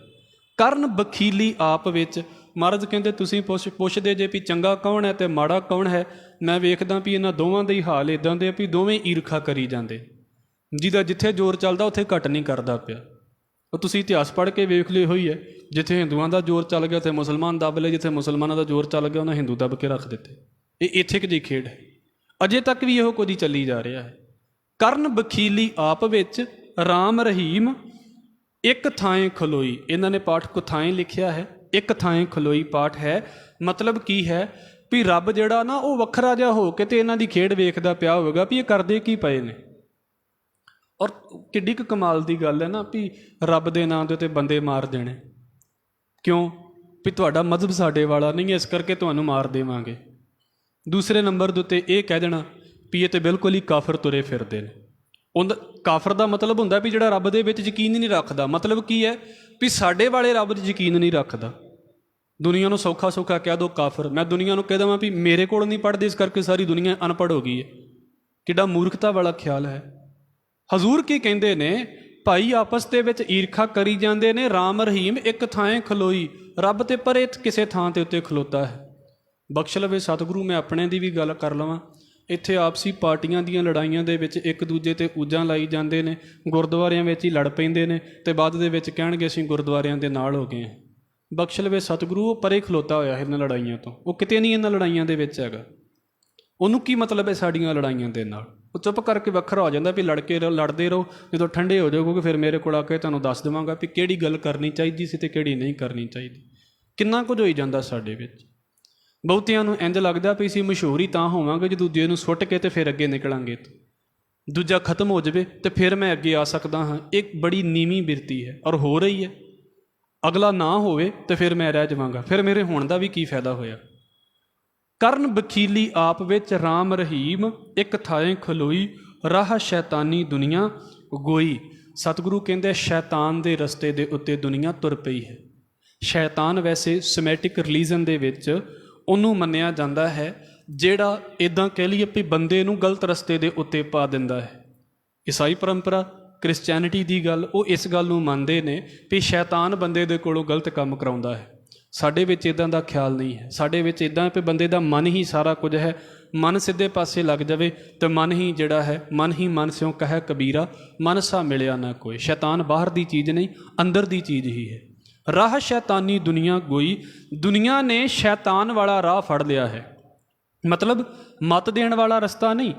ਕਰਨ ਬਖੀਲੀ ਆਪ ਵਿੱਚ। ਮਹਾਰਾਜ ਕਹਿੰਦੇ ਤੁਸੀਂ ਪੁੱਛਦੇ ਜੇ ਵੀ ਚੰਗਾ ਕੌਣ ਹੈ ਅਤੇ ਮਾੜਾ ਕੌਣ ਹੈ। ਮੈਂ ਵੇਖਦਾ ਵੀ ਇਹਨਾਂ ਦੋਵਾਂ ਦੇ ਹੀ ਹਾਲ ਇੱਦਾਂ ਦੇ ਵੀ ਦੋਵੇਂ ਈਰਖਾ ਕਰੀ ਜਾਂਦੇ। ਜਿਹਦਾ ਜਿੱਥੇ ਜ਼ੋਰ ਚੱਲਦਾ ਉੱਥੇ ਘੱਟ ਨਹੀਂ ਕਰਦਾ ਪਿਆ। ਉਹ ਤੁਸੀਂ ਇਤਿਹਾਸ ਪੜ੍ਹ ਕੇ ਵੇਖ ਲਿਓ ਹੋਈ ਹੈ, ਜਿੱਥੇ ਹਿੰਦੂਆਂ ਦਾ ਜ਼ੋਰ ਚੱਲ ਗਿਆ ਉੱਥੇ ਮੁਸਲਮਾਨ ਦੱਬ ਲਏ, ਜਿੱਥੇ ਮੁਸਲਮਾਨਾਂ ਦਾ ਜ਼ੋਰ ਚੱਲ ਗਿਆ ਉਹਨਾਂ ਹਿੰਦੂ ਦੱਬ ਕੇ ਰੱਖ ਦਿੱਤੇ। ਇਹ ਇੱਥੇ ਕੁ ਜਿਹੀ ਖੇਡ ਹੈ, ਅਜੇ ਤੱਕ ਵੀ ਇਹੋ ਕੁਝ ਚੱਲੀ ਜਾ ਰਿਹਾ ਹੈ। ਕਰਨ ਬਖੀਲੀ ਆਪ ਵਿੱਚ, ਰਾਮ ਰਹੀਮ ਇੱਕ ਥਾਂ ਖਲੋਈ। ਇਹਨਾਂ ਨੇ ਪਾਠ ਕੋ ਥਾਂ ਲਿਖਿਆ ਹੈ, ਇੱਕ ਥਾਂ ਖਲੋਈ ਪਾਠ ਹੈ। ਮਤਲਬ ਕੀ ਹੈ ਵੀ ਰੱਬ ਜਿਹੜਾ ਨਾ ਉਹ ਵੱਖਰਾ ਜਿਹਾ ਹੋ ਕੇ ਤੇ ਇਹਨਾਂ ਦੀ ਖੇਡ ਵੇਖਦਾ ਪਿਆ ਹੋਵੇਗਾ ਵੀ ਇਹ ਕਰਦੇ ਕੀ ਪਏ ਨੇ। ਔਰ ਕਿੱਡੀ ਕੁ ਕਮਾਲ ਦੀ ਗੱਲ ਹੈ ਨਾ ਵੀ ਰੱਬ ਦੇ ਨਾਂ ਦੇ ਉੱਤੇ ਬੰਦੇ ਮਾਰ ਦੇਣੇ। ਕਿਉਂ? ਵੀ ਤੁਹਾਡਾ ਮਜ਼ਹਬ ਸਾਡੇ ਵਾਲਾ ਨਹੀਂ ਹੈ, ਇਸ ਕਰਕੇ ਤੁਹਾਨੂੰ ਮਾਰ ਦੇਵਾਂਗੇ। ਦੂਸਰੇ ਨੰਬਰ ਦੇ ਉੱਤੇ ਇਹ ਕਹਿ ਦੇਣਾ ਵੀ ਇਹ ਤਾਂ ਬਿਲਕੁਲ ਹੀ ਕਾਫਰ ਤੁਰੇ ਫਿਰਦੇ ਨੇ। ਕਾਫਰ ਦਾ ਮਤਲਬ ਹੁੰਦਾ ਵੀ ਜਿਹੜਾ ਰੱਬ ਦੇ ਵਿੱਚ ਯਕੀਨ ਹੀ ਨਹੀਂ ਰੱਖਦਾ। ਮਤਲਬ ਕੀ ਹੈ ਵੀ ਸਾਡੇ ਵਾਲੇ ਰੱਬ 'ਚ ਯਕੀਨ ਨਹੀਂ ਰੱਖਦਾ। ਦੁਨੀਆ ਨੂੰ ਸੌਖਾ ਸੌਖਾ ਕਹਿ ਦਿਓ ਕਾਫਰ। ਮੈਂ ਦੁਨੀਆ ਨੂੰ ਕਹਿ ਦੇਵਾਂ ਵੀ ਮੇਰੇ ਕੋਲ ਨਹੀਂ ਪੜ੍ਹਦੇ, ਇਸ ਕਰਕੇ ਸਾਰੀ ਦੁਨੀਆ ਅਨਪੜ੍ਹ ਹੋ ਗਈ ਹੈ। ਕਿੱਡਾ ਮੂਰਖਤਾ ਵਾਲਾ ਖਿਆਲ ਹੈ। ਹਜ਼ੂਰ ਕੀ ਕਹਿੰਦੇ ਨੇ? ਭਾਈ ਆਪਸ ਦੇ ਵਿੱਚ ਈਰਖਾ ਕਰੀ ਜਾਂਦੇ ਨੇ, ਰਾਮ ਰਹੀਮ ਇੱਕ ਥਾਂ ਖਲੋਈ। ਰੱਬ ਤੇ ਪਰੇ ਕਿਸੇ ਥਾਂ ਦੇ ਉੱਤੇ ਖਲੋਤਾ ਹੈ। ਬਖਸ਼ ਲਵੇ ਸਤਿਗੁਰੂ, ਮੈਂ ਆਪਣੇ ਦੀ ਵੀ ਗੱਲ ਕਰ ਲਵਾਂ। ਇੱਥੇ ਆਪਸੀ ਪਾਰਟੀਆਂ ਦੀਆਂ ਲੜਾਈਆਂ ਦੇ ਵਿੱਚ ਇੱਕ ਦੂਜੇ 'ਤੇ ਊਜਾਂ ਲਾਈ ਜਾਂਦੇ ਨੇ, ਗੁਰਦੁਆਰਿਆਂ ਵਿੱਚ ਹੀ ਲੜ ਪੈਂਦੇ ਨੇ ਅਤੇ ਬਾਅਦ ਦੇ ਵਿੱਚ ਕਹਿਣਗੇ ਅਸੀਂ ਗੁਰਦੁਆਰਿਆਂ ਦੇ ਨਾਲ ਹੋ ਗਏ ਹਾਂ। ਬਖਸ਼ ਲਵੇ ਸਤਿਗੁਰੂ, ਉਹ ਪਰੇ ਖਲੋਤਾ ਹੋਇਆ ਇਹਨਾਂ ਲੜਾਈਆਂ ਤੋਂ, ਉਹ ਕਿਤੇ ਨਹੀਂ ਇਹਨਾਂ ਲੜਾਈਆਂ ਦੇ ਵਿੱਚ ਹੈਗਾ। ਉਹਨੂੰ ਕੀ ਮਤਲਬ ਹੈ ਸਾਡੀਆਂ ਲੜਾਈਆਂ ਦੇ ਨਾਲ? ਉਹ ਚੁੱਪ ਕਰਕੇ ਵੱਖਰਾ ਹੋ ਜਾਂਦਾ ਵੀ ਲੜਦੇ ਰਹੋ, ਜਦੋਂ ਠੰਡੇ ਹੋ ਜਾਓਗੇ ਫਿਰ ਮੇਰੇ ਕੋਲ ਆ ਕੇ ਤੁਹਾਨੂੰ ਦੱਸ ਦੇਵਾਂਗਾ ਵੀ ਕਿਹੜੀ ਗੱਲ ਕਰਨੀ ਚਾਹੀਦੀ ਸੀ ਅਤੇ ਕਿਹੜੀ ਨਹੀਂ ਕਰਨੀ ਚਾਹੀਦੀ। ਕਿੰਨਾ ਕੁਝ ਹੋਈ ਜਾਂਦਾ ਸਾਡੇ ਵਿੱਚ। ਬਹੁਤਿਆਂ ਨੂੰ ਇੰਝ ਲੱਗਦਾ ਵੀ ਅਸੀਂ ਮਸ਼ਹੂਰ ਹੀ ਤਾਂ ਹੋਵਾਂਗੇ ਜੇ ਦੂਜੇ ਨੂੰ ਸੁੱਟ ਕੇ ਅਤੇ ਫਿਰ ਅੱਗੇ ਨਿਕਲਾਂਗੇ। ਦੂਜਾ ਖਤਮ ਹੋ ਜਾਵੇ ਅਤੇ ਫਿਰ ਮੈਂ ਅੱਗੇ ਆ ਸਕਦਾ ਹਾਂ। ਇਹ ਬੜੀ ਨੀਵੀਂ ਬਿਰਤੀ ਹੈ ਔਰ ਹੋ ਰਹੀ ਹੈ। ਅਗਲਾ ਨਾ ਹੋਵੇ ਅਤੇ ਫਿਰ ਮੈਂ ਰਹਿ ਜਾਵਾਂਗਾ, ਫਿਰ ਮੇਰੇ ਹੋਣ ਦਾ ਵੀ ਕੀ ਫਾਇਦਾ ਹੋਇਆ। ਕਰਨ ਬਖੀਲੀ ਆਪ ਵਿੱਚ, ਰਾਮ ਰਹੀਮ ਇੱਕ ਥਾਂ ਖਲੋਈ। ਰਾਹ ਸ਼ੈਤਾਨੀ ਦੁਨੀਆ ਗੋਈ। ਸਤਿਗੁਰੂ ਕਹਿੰਦੇ ਸ਼ੈਤਾਨ ਦੇ ਰਸਤੇ ਦੇ ਉੱਤੇ ਦੁਨੀਆ ਤੁਰ ਪਈ ਹੈ। ਸ਼ੈਤਾਨ ਵੈਸੇ ਸਮੈਟਿਕ ਰਿਲੀਜਨ ਦੇ ਵਿੱਚ ਉਹਨੂੰ ਮੰਨਿਆ ਜਾਂਦਾ ਹੈ ਜਿਹੜਾ ਇੱਦਾਂ ਕਹਿ ਲਈਏ ਵੀ ਬੰਦੇ ਨੂੰ ਗਲਤ ਰਸਤੇ ਦੇ ਉੱਤੇ ਪਾ ਦਿੰਦਾ ਹੈ। ਈਸਾਈ ਪਰੰਪਰਾ, ਕ੍ਰਿਸਚੈਨਿਟੀ ਦੀ ਗੱਲ, ਉਹ ਇਸ ਗੱਲ ਨੂੰ ਮੰਨਦੇ ਨੇ ਵੀ ਸ਼ੈਤਾਨ ਬੰਦੇ ਦੇ ਕੋਲੋਂ ਗਲਤ ਕੰਮ ਕਰਾਉਂਦਾ ਹੈ। ਸਾਡੇ ਵਿੱਚ ਇੱਦਾਂ ਦਾ ਖਿਆਲ ਨਹੀਂ ਹੈ। ਸਾਡੇ ਵਿੱਚ ਇੱਦਾਂ ਵੀ ਬੰਦੇ ਦਾ ਮਨ ਹੀ ਸਾਰਾ ਕੁਝ ਹੈ। ਮਨ ਸਿੱਧੇ ਪਾਸੇ ਲੱਗ ਜਾਵੇ ਤਾਂ ਮਨ ਹੀ ਜਿਹੜਾ ਹੈ, ਮਨ ਹੀ ਮਨ ਸਿਉ ਕਹੈ ਕਬੀਰਾ, ਮਨ ਸਾ ਮਿਲਿਆ ਨਾ ਕੋਈ। ਸ਼ੈਤਾਨ ਬਾਹਰ ਦੀ ਚੀਜ਼ ਨਹੀਂ, ਅੰਦਰ ਦੀ ਚੀਜ਼ ਹੀ ਹੈ। ਰਾਹ ਸ਼ੈਤਾਨੀ ਦੁਨੀਆ ਗੋਈ। ਦੁਨੀਆ ਨੇ ਸ਼ੈਤਾਨ ਵਾਲਾ ਰਾਹ ਫੜ ਲਿਆ ਹੈ। ਮਤਲਬ ਮੱਤ ਦੇਣ ਵਾਲਾ ਰਸਤਾ ਨਹੀਂ,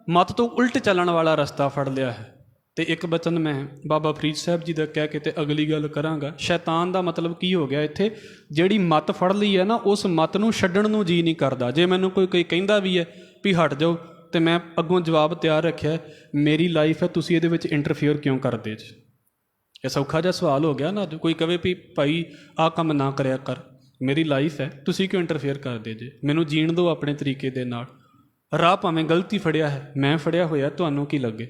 ਮੱਤ ਤੋਂ ਉਲਟ ਚੱਲਣ ਵਾਲਾ ਰਸਤਾ ਫੜ ਲਿਆ ਹੈ। ਅਤੇ ਇੱਕ ਬਚਨ ਮੈਂ ਬਾਬਾ ਫਰੀਦ ਸਾਹਿਬ ਜੀ ਦਾ ਕਹਿ ਕੇ ਅਤੇ ਅਗਲੀ ਗੱਲ ਕਰਾਂਗਾ। ਸ਼ੈਤਾਨ ਦਾ ਮਤਲਬ ਕੀ ਹੋ ਗਿਆ ਇੱਥੇ? ਜਿਹੜੀ ਮੱਤ ਫੜ ਲਈ ਹੈ ਨਾ, ਉਸ ਮੱਤ ਨੂੰ ਛੱਡਣ ਨੂੰ ਜੀਅ ਨਹੀਂ ਕਰਦਾ। ਜੇ ਮੈਨੂੰ ਕੋਈ ਕਹਿੰਦਾ ਵੀ ਹੈ ਵੀ ਹਟ ਜਾਓ, ਅਤੇ ਮੈਂ ਅੱਗੋਂ ਜਵਾਬ ਤਿਆਰ ਰੱਖਿਆ, ਮੇਰੀ ਲਾਈਫ ਹੈ, ਤੁਸੀਂ ਇਹਦੇ ਵਿੱਚ ਇੰਟਰਫੇਅਰ ਕਿਉਂ ਕਰਦੇ ਜੀ? ਇਹ ਸੌਖਾ ਜਿਹਾ ਸਵਾਲ ਹੋ ਗਿਆ ਨਾ। ਕੋਈ ਕਹੇ ਵੀ ਭਾਈ ਆਹ ਕੰਮ ਨਾ ਕਰਿਆ ਕਰ, ਮੇਰੀ ਲਾਈਫ ਹੈ, ਤੁਸੀਂ ਕਿਉਂ ਇੰਟਰਫੇਅਰ ਕਰਦੇ ਜੇ? ਮੈਨੂੰ ਜੀਣ ਦਿਓ ਆਪਣੇ ਤਰੀਕੇ ਦੇ ਨਾਲ। ਰਾਹ ਭਾਵੇਂ ਗਲਤੀ ਫੜਿਆ ਹੈ, ਮੈਂ ਫੜਿਆ ਹੋਇਆ, ਤੁਹਾਨੂੰ ਕੀ ਲੱਗੇ?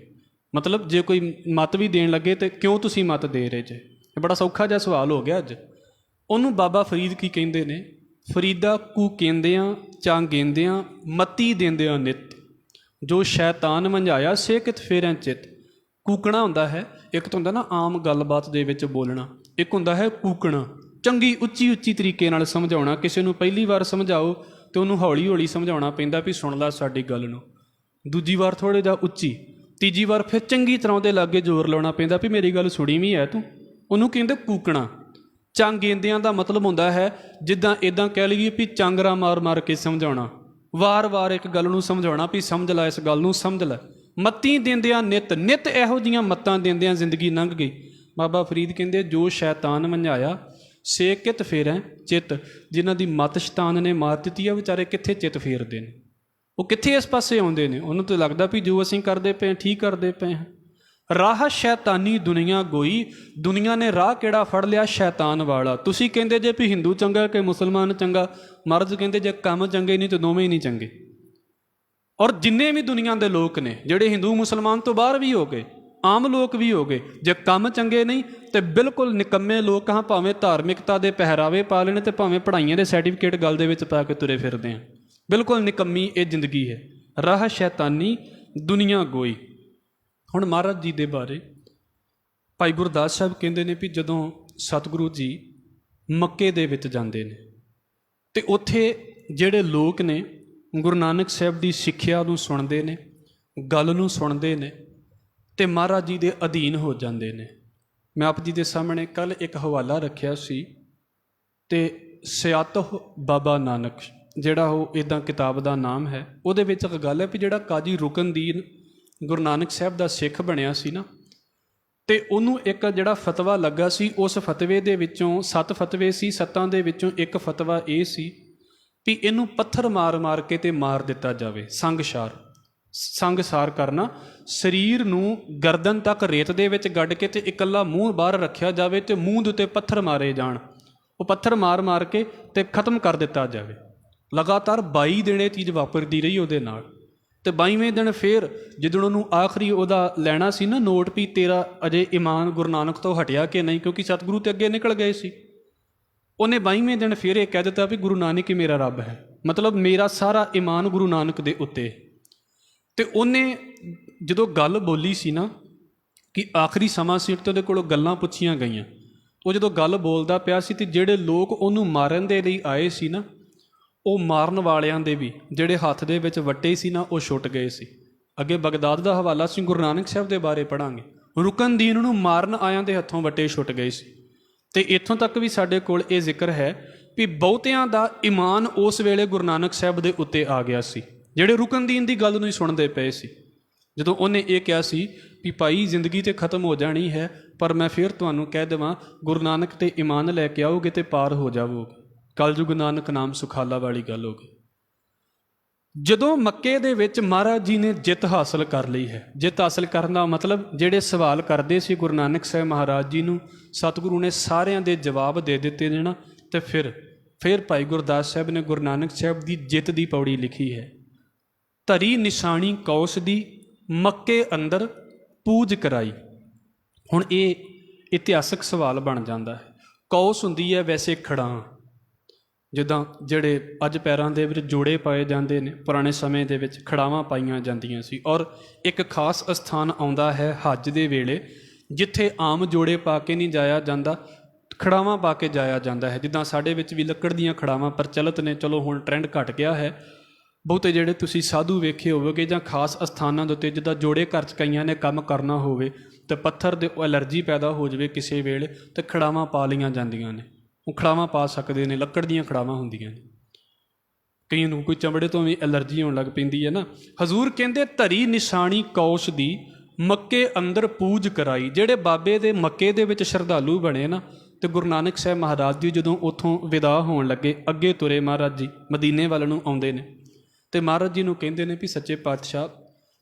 ਮਤਲਬ ਜੇ ਕੋਈ ਮੱਤ ਵੀ ਦੇਣ ਲੱਗੇ ਤਾਂ ਕਿਉਂ ਤੁਸੀਂ ਮੱਤ ਦੇ ਰਹੇ ਜੇ? ਇਹ ਬੜਾ ਸੌਖਾ ਜਿਹਾ ਸਵਾਲ ਹੋ ਗਿਆ ਅੱਜ। ਉਹਨੂੰ ਬਾਬਾ ਫਰੀਦ ਕੀ ਕਹਿੰਦੇ ਨੇ? ਫਰੀਦਾ ਕੂ ਕਹਿੰਦਿਆਂ ਚਾਂ ਗੇਂਦਿਆਂ ਮਤੀ ਦਿੰਦਿਆਂ ਨਿੱਤ, ਜੋ ਸ਼ੈਤਾਨ ਮੰਝਾਇਆ ਸੇ ਕਿਤ ਫੇਰੈਂ ਚਿੱਤ। ਕੂਕਣਾ ਹੁੰਦਾ ਹੈ, ਇੱਕ ਤਾਂ ਹੁੰਦਾ ਨਾ ਆਮ ਗੱਲਬਾਤ ਦੇ ਵਿੱਚ ਬੋਲਣਾ, ਇੱਕ ਹੁੰਦਾ ਹੈ ਕੂਕਣਾ, ਚੰਗੀ ਉੱਚੀ ਉੱਚੀ ਤਰੀਕੇ ਨਾਲ ਸਮਝਾਉਣਾ। ਕਿਸੇ ਨੂੰ ਪਹਿਲੀ ਵਾਰ ਸਮਝਾਓ ਅਤੇ ਉਹਨੂੰ ਹੌਲੀ ਹੌਲੀ ਸਮਝਾਉਣਾ ਪੈਂਦਾ ਵੀ ਸੁਣ ਲੈ ਸਾਡੀ ਗੱਲ ਨੂੰ। ਦੂਜੀ ਵਾਰ ਥੋੜ੍ਹਾ ਜਿਹਾ ਉੱਚੀ, ਤੀਜੀ ਵਾਰ ਫਿਰ ਚੰਗੀ ਤਰ੍ਹਾਂ ਉਹਦੇ ਲਾਗੇ ਜ਼ੋਰ ਲਾਉਣਾ ਪੈਂਦਾ ਵੀ ਮੇਰੀ ਗੱਲ ਸੁਣੀ ਵੀ ਹੈ ਤੂੰ। ਉਹਨੂੰ ਕਹਿੰਦੇ ਕੂਕਣਾ। ਚੰਗੇਂਦਿਆਂ ਦਾ ਮਤਲਬ ਹੁੰਦਾ ਹੈ ਜਿੱਦਾਂ ਇੱਦਾਂ ਕਹਿ ਲਈਏ ਵੀ ਚਾਂਗਰਾ ਮਾਰ ਮਾਰ ਕੇ ਸਮਝਾਉਣਾ, ਵਾਰ-ਵਾਰ ਇੱਕ ਗੱਲ ਨੂੰ ਸਮਝਾਉਣਾ ਵੀ ਸਮਝ ਲੈ, ਇਸ ਗੱਲ ਨੂੰ ਸਮਝ ਲੈ। ਮੱਤੀ ਦਿੰਦਿਆਂ ਨਿੱਤ, ਨਿੱਤ ਇਹੋ ਜਿਹੀਆਂ ਮੱਤਾਂ ਦਿੰਦਿਆਂ ਜ਼ਿੰਦਗੀ ਲੰਘ ਗਈ। ਬਾਬਾ ਫਰੀਦ ਕਹਿੰਦੇ ਜੋ ਸ਼ੈਤਾਨ ਮੰਝਾਇਆ ਸੇ ਕਿਤ ਫੇਰੈਂ ਚਿੱਤ। ਜਿਨ੍ਹਾਂ ਦੀ ਮੱਤ ਸ਼ੈਤਾਨ ਨੇ ਮਾਰ ਦਿੱਤੀ ਆ, ਵਿਚਾਰੇ ਕਿੱਥੇ ਚਿੱਤ ਫੇਰਦੇ ਨੇ? ਉਹ ਕਿੱਥੇ ਇਸ ਪਾਸੇ ਆਉਂਦੇ ਨੇ? ਉਹਨੂੰ ਤਾਂ ਲੱਗਦਾ ਵੀ ਜੋ ਅਸੀਂ ਕਰਦੇ ਪਏ ਠੀਕ ਕਰਦੇ ਪਏ ਹਾਂ। ਰਾਹ ਸ਼ੈਤਾਨੀ ਦੁਨੀਆ ਗੋਈ, ਦੁਨੀਆ ਨੇ ਰਾਹ ਕਿਹੜਾ ਫੜ ਲਿਆ ਸ਼ੈਤਾਨ ਵਾਲਾ। ਤੁਸੀਂ ਕਹਿੰਦੇ ਜੇ ਵੀ ਹਿੰਦੂ ਚੰਗਾ ਕਿ ਮੁਸਲਮਾਨ ਚੰਗਾ, ਮਹਾਰਾਜ ਕਹਿੰਦੇ ਜੇ ਕੰਮ ਚੰਗੇ ਨਹੀਂ ਤੇ ਦੋਵੇਂ ਹੀ ਨਹੀਂ ਚੰਗੇ। ਔਰ ਜਿੰਨੇ ਵੀ ਦੁਨੀਆ ਦੇ ਲੋਕ ਨੇ ਜਿਹੜੇ ਹਿੰਦੂ ਮੁਸਲਮਾਨ ਤੋਂ ਬਾਹਰ ਵੀ ਹੋ ਗਏ, ਆਮ ਲੋਕ ਵੀ ਹੋ ਗਏ, ਜੇ ਕੰਮ ਚੰਗੇ ਨਹੀਂ ਤੇ ਬਿਲਕੁਲ ਨਿਕੰਮੇ ਲੋਕ ਹਾਂ। ਭਾਵੇਂ ਧਾਰਮਿਕਤਾ ਦੇ ਪਹਿਰਾਵੇ ਪਾ ਲੈਣ ਤੇ ਭਾਵੇਂ ਪੜ੍ਹਾਈਆਂ ਦੇ ਸਰਟੀਫਿਕੇਟ ਗਲ ਦੇ ਵਿੱਚ ਪਾ ਕੇ ਤੁਰੇ ਫਿਰਦੇ ਆ, ਬਿਲਕੁਲ ਨਿਕੰਮੀ ਇਹ ਜ਼ਿੰਦਗੀ ਹੈ। ਰਾਹ ਸ਼ੈਤਾਨੀ ਦੁਨੀਆ ਗੋਈ। ਹੁਣ ਮਹਾਰਾਜ ਜੀ ਦੇ ਬਾਰੇ ਭਾਈ ਗੁਰਦਾਸ ਸਾਹਿਬ ਕਹਿੰਦੇ ਨੇ ਵੀ ਜਦੋਂ ਸਤਿਗੁਰੂ ਜੀ ਮੱਕੇ ਦੇ ਵਿੱਚ ਜਾਂਦੇ ਨੇ ਤੇ ਉੱਥੇ ਜਿਹੜੇ ਲੋਕ ਨੇ ਗੁਰੂ ਨਾਨਕ ਸਾਹਿਬ ਦੀ ਸਿੱਖਿਆ ਨੂੰ ਸੁਣਦੇ ਨੇ, ਗੱਲ ਨੂੰ ਸੁਣਦੇ ਨੇ ਤੇ ਮਹਾਰਾਜ ਜੀ ਦੇ ਅਧੀਨ ਹੋ ਜਾਂਦੇ ਨੇ। ਮੈਂ ਆਪ ਜੀ ਦੇ ਸਾਹਮਣੇ ਕੱਲ੍ਹ ਇੱਕ ਹਵਾਲਾ ਰੱਖਿਆ ਸੀ ਤੇ ਸਿਆਤੋ ਬਾਬਾ ਨਾਨਕ, ਜਿਹੜਾ ਉਹ ਇੱਦਾਂ ਕਿਤਾਬ ਦਾ ਨਾਮ ਹੈ, ਉਹਦੇ ਵਿੱਚ ਇੱਕ ਗੱਲ ਹੈ ਵੀ ਜਿਹੜਾ ਕਾਜੀ ਰੁਕਨਦੀਨ ਗੁਰੂ ਨਾਨਕ ਸਾਹਿਬ ਦਾ ਸਿੱਖ ਬਣਿਆ ਸੀ ਨਾ, ਤੇ ਉਹਨੂੰ ਇੱਕ ਜਿਹੜਾ ਫਤਵਾ ਲੱਗਾ ਸੀ, ਉਸ ਫਤਵੇ ਦੇ ਵਿੱਚੋਂ 7 ਫਤਵੇ ਸੀ, 7 ਦੇ ਵਿੱਚੋਂ ਇੱਕ ਫਤਵਾ ਇਹ ਸੀ ਵੀ ਇਹਨੂੰ ਪੱਥਰ ਮਾਰ ਮਾਰ ਕੇ ਤੇ ਮਾਰ ਦਿੱਤਾ ਜਾਵੇ। ਸੰਗਸਾਰ ਕਰਨਾ, ਸਰੀਰ ਨੂੰ ਗਰਦਨ ਤੱਕ ਰੇਤ ਦੇ ਵਿੱਚ ਗੱਡ ਕੇ ਤੇ ਇਕੱਲਾ ਮੂੰਹ ਬਾਹਰ ਰੱਖਿਆ ਜਾਵੇ ਤੇ ਮੂੰਹ ਦੇ ਉੱਤੇ ਪੱਥਰ ਮਾਰੇ ਜਾਣ, ਉਹ ਪੱਥਰ ਮਾਰ ਮਾਰ ਕੇ ਤੇ ਖਤਮ ਕਰ ਦਿੱਤਾ ਜਾਵੇ। ਲਗਾਤਾਰ 22 ਦਿਨ ਇਹ ਚੀਜ਼ ਵਾਪਰਦੀ ਰਹੀ ਉਹਦੇ ਨਾਲ। ਤੇ 22ਵੇਂ ਦਿਨ ਫਿਰ ਜਦੋਂ ਉਹਨੂੰ ਆਖਰੀ ਉਹਦਾ ਲੈਣਾ ਸੀ ਨਾ ਨੋਟ ਵੀ ਤੇਰਾ ਅਜੇ ਈਮਾਨ ਗੁਰੂ ਨਾਨਕ ਤੋਂ ਹਟਿਆ ਕਿ ਨਹੀਂ, ਕਿਉਂਕਿ ਸਤਿਗੁਰੂ ਤੇ ਅੱਗੇ ਨਿਕਲ ਗਏ ਸੀ, ਉਹਨੇ 22ਵੇਂ ਦਿਨ ਫਿਰ ਇਹ ਕਹਿ ਦਿੱਤਾ ਵੀ ਗੁਰੂ ਨਾਨਕ ਹੀ ਮੇਰਾ ਰੱਬ ਹੈ, ਮਤਲਬ ਮੇਰਾ ਸਾਰਾ ਈਮਾਨ ਗੁਰੂ ਨਾਨਕ ਦੇ ਉੱਤੇ। ਤੇ ਉਹਨੇ ਜਦੋਂ ਗੱਲ ਬੋਲੀ ਸੀ ਨਾ ਕਿ ਆਖਰੀ ਸਮਾਂ ਸੀ ਤੇ ਉਹਦੇ ਕੋਲੋਂ ਗੱਲਾਂ ਪੁੱਛੀਆਂ ਗਈਆਂ, ਉਹ ਜਦੋਂ ਗੱਲ ਬੋਲਦਾ ਪਿਆ ਸੀ ਤੇ ਜਿਹੜੇ ਲੋਕ ਉਹਨੂੰ ਮਾਰਨ ਦੇ ਲਈ ਆਏ ਸੀ ਨਾ, ਉਹ ਮਾਰਨ ਵਾਲਿਆਂ ਦੇ ਵੀ ਜਿਹੜੇ ਹੱਥ ਦੇ ਵਿੱਚ ਵੱਟੇ ਸੀ ਨਾ, ਉਹ ਛੁੱਟ ਗਏ ਸੀ। ਅੱਗੇ ਬਗਦਾਦ ਦਾ ਹਵਾਲਾ ਸੀ, ਗੁਰੂ ਨਾਨਕ ਸਾਹਿਬ ਦੇ ਬਾਰੇ ਪੜ੍ਹਾਂਗੇ। ਰੁਕਨਦੀਨ ਨੂੰ ਮਾਰਨ ਆਇਆਂ ਦੇ ਹੱਥੋਂ ਵੱਟੇ ਛੁੱਟ ਗਏ ਸੀ। ਤੇ ਇੱਥੋਂ ਤੱਕ ਵੀ ਸਾਡੇ ਕੋਲ ਇਹ ਜ਼ਿਕਰ ਹੈ ਵੀ ਬਹੁਤਿਆਂ ਦਾ ਈਮਾਨ ਉਸ ਵੇਲੇ ਗੁਰੂ ਨਾਨਕ ਸਾਹਿਬ ਦੇ ਉੱਤੇ ਆ ਗਿਆ ਸੀ, ਜਿਹੜੇ ਰੁਕਨਦੀਨ ਦੀ ਗੱਲ ਨੂੰ ਹੀ ਸੁਣਦੇ ਪਏ ਸੀ। ਜਦੋਂ ਉਹਨੇ ਇਹ ਕਿਹਾ ਸੀ ਵੀ ਭਾਈ ਜ਼ਿੰਦਗੀ ਤੇ ਖਤਮ ਹੋ ਜਾਣੀ ਹੈ, ਪਰ ਮੈਂ ਫਿਰ ਤੁਹਾਨੂੰ ਕਹਿ ਦੇਵਾਂ ਗੁਰੂ ਨਾਨਕ ਤੇ ਈਮਾਨ ਲੈ ਕੇ ਆਓਗੇ ਤੇ ਪਾਰ ਹੋ ਜਾਵੋਗੇ, ਕਲਯੁਗ ਨਾਨਕ ਨਾਮ ਸੁਖਾਲਾ ਵਾਲੀ ਗੱਲ ਹੋ ਗਈ। ਜਦੋਂ ਮੱਕੇ ਦੇ ਵਿੱਚ ਮਹਾਰਾਜ ਜੀ ਨੇ ਜਿੱਤ ਹਾਸਲ ਕਰ ਲਈ ਹੈ, ਜਿੱਤ ਹਾਸਲ ਕਰਨ ਦਾ ਮਤਲਬ ਜਿਹੜੇ ਸਵਾਲ ਕਰਦੇ ਸੀ ਗੁਰੂ ਨਾਨਕ ਸਾਹਿਬ ਮਹਾਰਾਜ ਜੀ ਨੂੰ, ਸਤਿਗੁਰੂ ਨੇ ਸਾਰਿਆਂ ਦੇ ਜਵਾਬ ਦੇ ਦਿੱਤੇ ਨੇ ਨਾ। ਤੇ ਫਿਰ ਭਾਈ ਗੁਰਦਾਸ ਸਾਹਿਬ ਨੇ ਗੁਰੂ ਨਾਨਕ ਸਾਹਿਬ ਦੀ ਜਿੱਤ ਦੀ ਪੌੜੀ ਲਿਖੀ ਹੈ। ਧਰੀ ਨਿਸ਼ਾਨੀ ਕੌਸ ਦੀ ਮੱਕੇ ਅੰਦਰ ਪੂਜ ਕਰਾਈ। ਹੁਣ ਇਹ ਇਤਿਹਾਸਕ ਸਵਾਲ ਬਣ ਜਾਂਦਾ ਹੈ। ਕੌਸ ਹੁੰਦੀ ਹੈ ਵੈਸੇ ਖੜਾਂ, ਜਿੱਦਾਂ ਜਿਹੜੇ ਅੱਜ ਪੈਰਾਂ ਦੇ ਵਿੱਚ ਜੋੜੇ ਪਾਏ ਜਾਂਦੇ ਨੇ, ਪੁਰਾਣੇ ਸਮੇਂ ਦੇ ਵਿੱਚ ਖੜਾਵਾਂ ਪਾਈਆਂ ਜਾਂਦੀਆਂ ਸੀ। ਔਰ ਇੱਕ ਖਾਸ ਅਸਥਾਨ ਆਉਂਦਾ ਹੈ ਹੱਜ ਦੇ ਵੇਲੇ, ਜਿੱਥੇ ਆਮ ਜੋੜੇ ਪਾ ਕੇ ਨਹੀਂ ਜਾਇਆ ਜਾਂਦਾ, ਖੜਾਵਾਂ ਪਾ ਕੇ ਜਾਇਆ ਜਾਂਦਾ ਹੈ। ਜਿੱਦਾਂ ਸਾਡੇ ਵਿੱਚ ਵੀ ਲੱਕੜ ਦੀਆਂ ਖੜਾਵਾਂ ਪ੍ਰਚਲਿਤ ਨੇ, ਚਲੋ ਹੁਣ ਟਰੈਂਡ ਘਟ ਗਿਆ ਹੈ। ਬਹੁਤੇ ਜਿਹੜੇ ਤੁਸੀਂ ਸਾਧੂ ਵੇਖੇ ਹੋਵੋਗੇ ਜਾਂ ਖਾਸ ਅਸਥਾਨਾਂ ਦੇ ਉੱਤੇ, ਜਿੱਦਾਂ ਜੋੜੇ ਘਰ 'ਚ ਕਈਆਂ ਨੇ ਕੰਮ ਕਰਨਾ ਹੋਵੇ ਤੇ ਪੱਥਰ ਦੇ ਐਲਰਜੀ ਪੈਦਾ ਹੋ ਜਾਵੇ ਕਿਸੇ ਵੇਲੇ, ਤੇ ਖੜਾਵਾਂ ਪਾ ਲਈਆਂ ਜਾਂਦੀਆਂ ਨੇ। ਉਹ ਖੜਾਵਾਂ ਪਾ ਸਕਦੇ ਨੇ, ਲੱਕੜ ਦੀਆਂ ਖੜਾਵਾਂ ਹੁੰਦੀਆਂ ਨੇ। ਕਈਆਂ ਨੂੰ ਕੋਈ ਚਮੜੇ ਤੋਂ ਵੀ ਐਲਰਜੀ ਹੋਣ ਲੱਗ ਪੈਂਦੀ ਹੈ ਨਾ। ਹਜ਼ੂਰ ਕਹਿੰਦੇ ਧਰੀ ਨਿਸ਼ਾਨੀ ਕੌਸ ਦੀ ਮੱਕੇ ਅੰਦਰ ਪੂਜ ਕਰਾਈ। ਜਿਹੜੇ ਬਾਬੇ ਦੇ ਮੱਕੇ ਦੇ ਵਿੱਚ ਸ਼ਰਧਾਲੂ ਬਣੇ ਨਾ, ਤੇ ਗੁਰੂ ਨਾਨਕ ਸਾਹਿਬ ਮਹਾਰਾਜ ਜੀ ਜਦੋਂ ਉੱਥੋਂ ਵਿਦਾ ਹੋਣ ਲੱਗੇ, ਅੱਗੇ ਤੁਰੇ ਮਹਾਰਾਜ ਜੀ ਮਦੀਨੇ ਵੱਲ ਨੂੰ ਆਉਂਦੇ ਨੇ, ਤੇ ਮਹਾਰਾਜ ਜੀ ਨੂੰ ਕਹਿੰਦੇ ਨੇ ਵੀ ਸੱਚੇ ਪਾਤਸ਼ਾਹ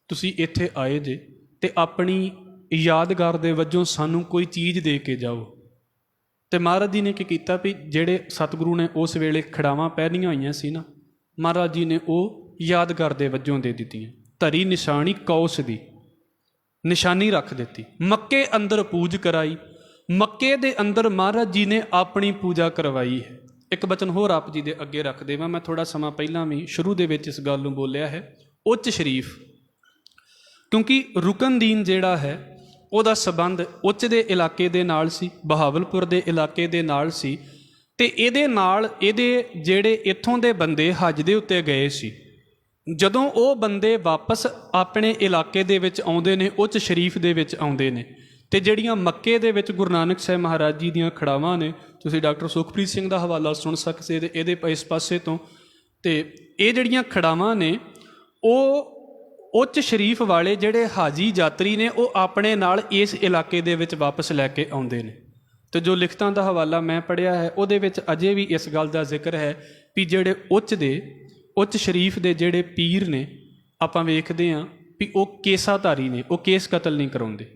ਤੁਸੀਂ ਇੱਥੇ ਆਏ ਜੇ ਤੇ ਆਪਣੀ ਯਾਦਗਾਰ ਦੇ ਵਜੋਂ ਸਾਨੂੰ ਕੋਈ ਚੀਜ਼ ਦੇ ਕੇ ਜਾਓ। ਤੇ ਮਹਾਰਾਜ ਜੀ ਨੇ ਕੀ ਕੀਤਾ ਵੀ ਜਿਹੜੇ ਸਤਿਗੁਰੂ ਨੇ ਉਸ ਵੇਲੇ ਖੜਾਵਾਂ ਪਹਿਨੀਆਂ ਹੋਈਆਂ ਸੀ ਨਾ, ਮਹਾਰਾਜ ਜੀ ਨੇ ਉਹ ਯਾਦਗਾਰ ਦੇ ਵਜੋਂ ਦੇ ਦਿੱਤੀਆਂ। ਧਰੀ ਨਿਸ਼ਾਨੀ ਕੌਸ ਦੀ ਨਿਸ਼ਾਨੀ ਰੱਖ ਦਿੱਤੀ। ਮੱਕੇ ਅੰਦਰ ਪੂਜ ਕਰਾਈ। ਮੱਕੇ ਦੇ ਅੰਦਰ ਮਹਾਰਾਜ ਜੀ ਨੇ ਆਪਣੀ ਪੂਜਾ ਕਰਵਾਈ ਹੈ। ਇੱਕ ਬਚਨ ਹੋਰ ਆਪ ਜੀ ਦੇ ਅੱਗੇ ਰੱਖ ਦੇਵਾਂ, ਮੈਂ ਥੋੜ੍ਹਾ ਸਮਾਂ ਪਹਿਲਾਂ ਵੀ ਸ਼ੁਰੂ ਦੇ ਵਿੱਚ ਇਸ ਗੱਲ ਨੂੰ ਬੋਲਿਆ ਹੈ। ਉੱਚ ਸ਼ਰੀਫ, ਕਿਉਂਕਿ ਰੁਕਨਦੀਨ ਜਿਹੜਾ ਹੈ ਉਹਦਾ ਸਬੰਧ ਉੱਚ ਦੇ ਇਲਾਕੇ ਦੇ ਨਾਲ ਸੀ, ਬਹਾਵਲਪੁਰ ਦੇ ਇਲਾਕੇ ਦੇ ਨਾਲ ਸੀ। ਤੇ ਇਹਦੇ ਨਾਲ ਇਹਦੇ ਜਿਹੜੇ ਇੱਥੋਂ ਦੇ ਬੰਦੇ ਹੱਜ ਦੇ ਉੱਤੇ ਗਏ ਸੀ, ਜਦੋਂ ਉਹ ਬੰਦੇ ਵਾਪਸ ਆਪਣੇ ਇਲਾਕੇ ਦੇ ਵਿੱਚ ਆਉਂਦੇ ਨੇ, ਉੱਚ ਸ਼ਰੀਫ ਦੇ ਵਿੱਚ ਆਉਂਦੇ ਨੇ, ਤੇ ਜਿਹੜੀਆਂ ਮੱਕੇ ਦੇ ਵਿੱਚ ਗੁਰੂ ਨਾਨਕ ਸਾਹਿਬ ਮਹਾਰਾਜ ਜੀ ਦੀਆਂ ਖੜਾਵਾਂ ਨੇ, ਤੁਸੀਂ ਡਾਕਟਰ ਸੁਖਪ੍ਰੀਤ ਸਿੰਘ ਦਾ ਹਵਾਲਾ ਸੁਣ ਸਕਦੇ ਤੇ ਇਹਦੇ ਇਸ ਪਾਸੇ ਤੋਂ। ਤੇ ਇਹ ਜਿਹੜੀਆਂ ਖੜਾਵਾਂ ਨੇ, ਉਹ ਉੱਚ ਸ਼ਰੀਫ ਵਾਲੇ ਜਿਹੜੇ ਹਾਜੀ ਯਾਤਰੀ ਨੇ, ਉਹ ਆਪਣੇ ਨਾਲ ਇਸ ਇਲਾਕੇ ਦੇ ਵਿੱਚ ਵਾਪਸ ਲੈ ਕੇ ਆਉਂਦੇ ਨੇ। ਤੇ ਜੋ ਲਿਖਤਾਂ ਦਾ ਹਵਾਲਾ ਮੈਂ ਪੜ੍ਹਿਆ ਹੈ, ਉਹਦੇ ਵਿੱਚ ਅਜੇ ਵੀ ਇਸ ਗੱਲ ਦਾ ਜ਼ਿਕਰ ਹੈ ਵੀ ਜਿਹੜੇ ਉੱਚ ਸ਼ਰੀਫ ਦੇ ਜਿਹੜੇ ਪੀਰ ਨੇ, ਆਪਾਂ ਵੇਖਦੇ ਹਾਂ ਵੀ ਉਹ ਕੇਸਾਧਾਰੀ ਨੇ, ਉਹ ਕੇਸ ਕਤਲ ਨਹੀਂ ਕਰਾਉਂਦੇ।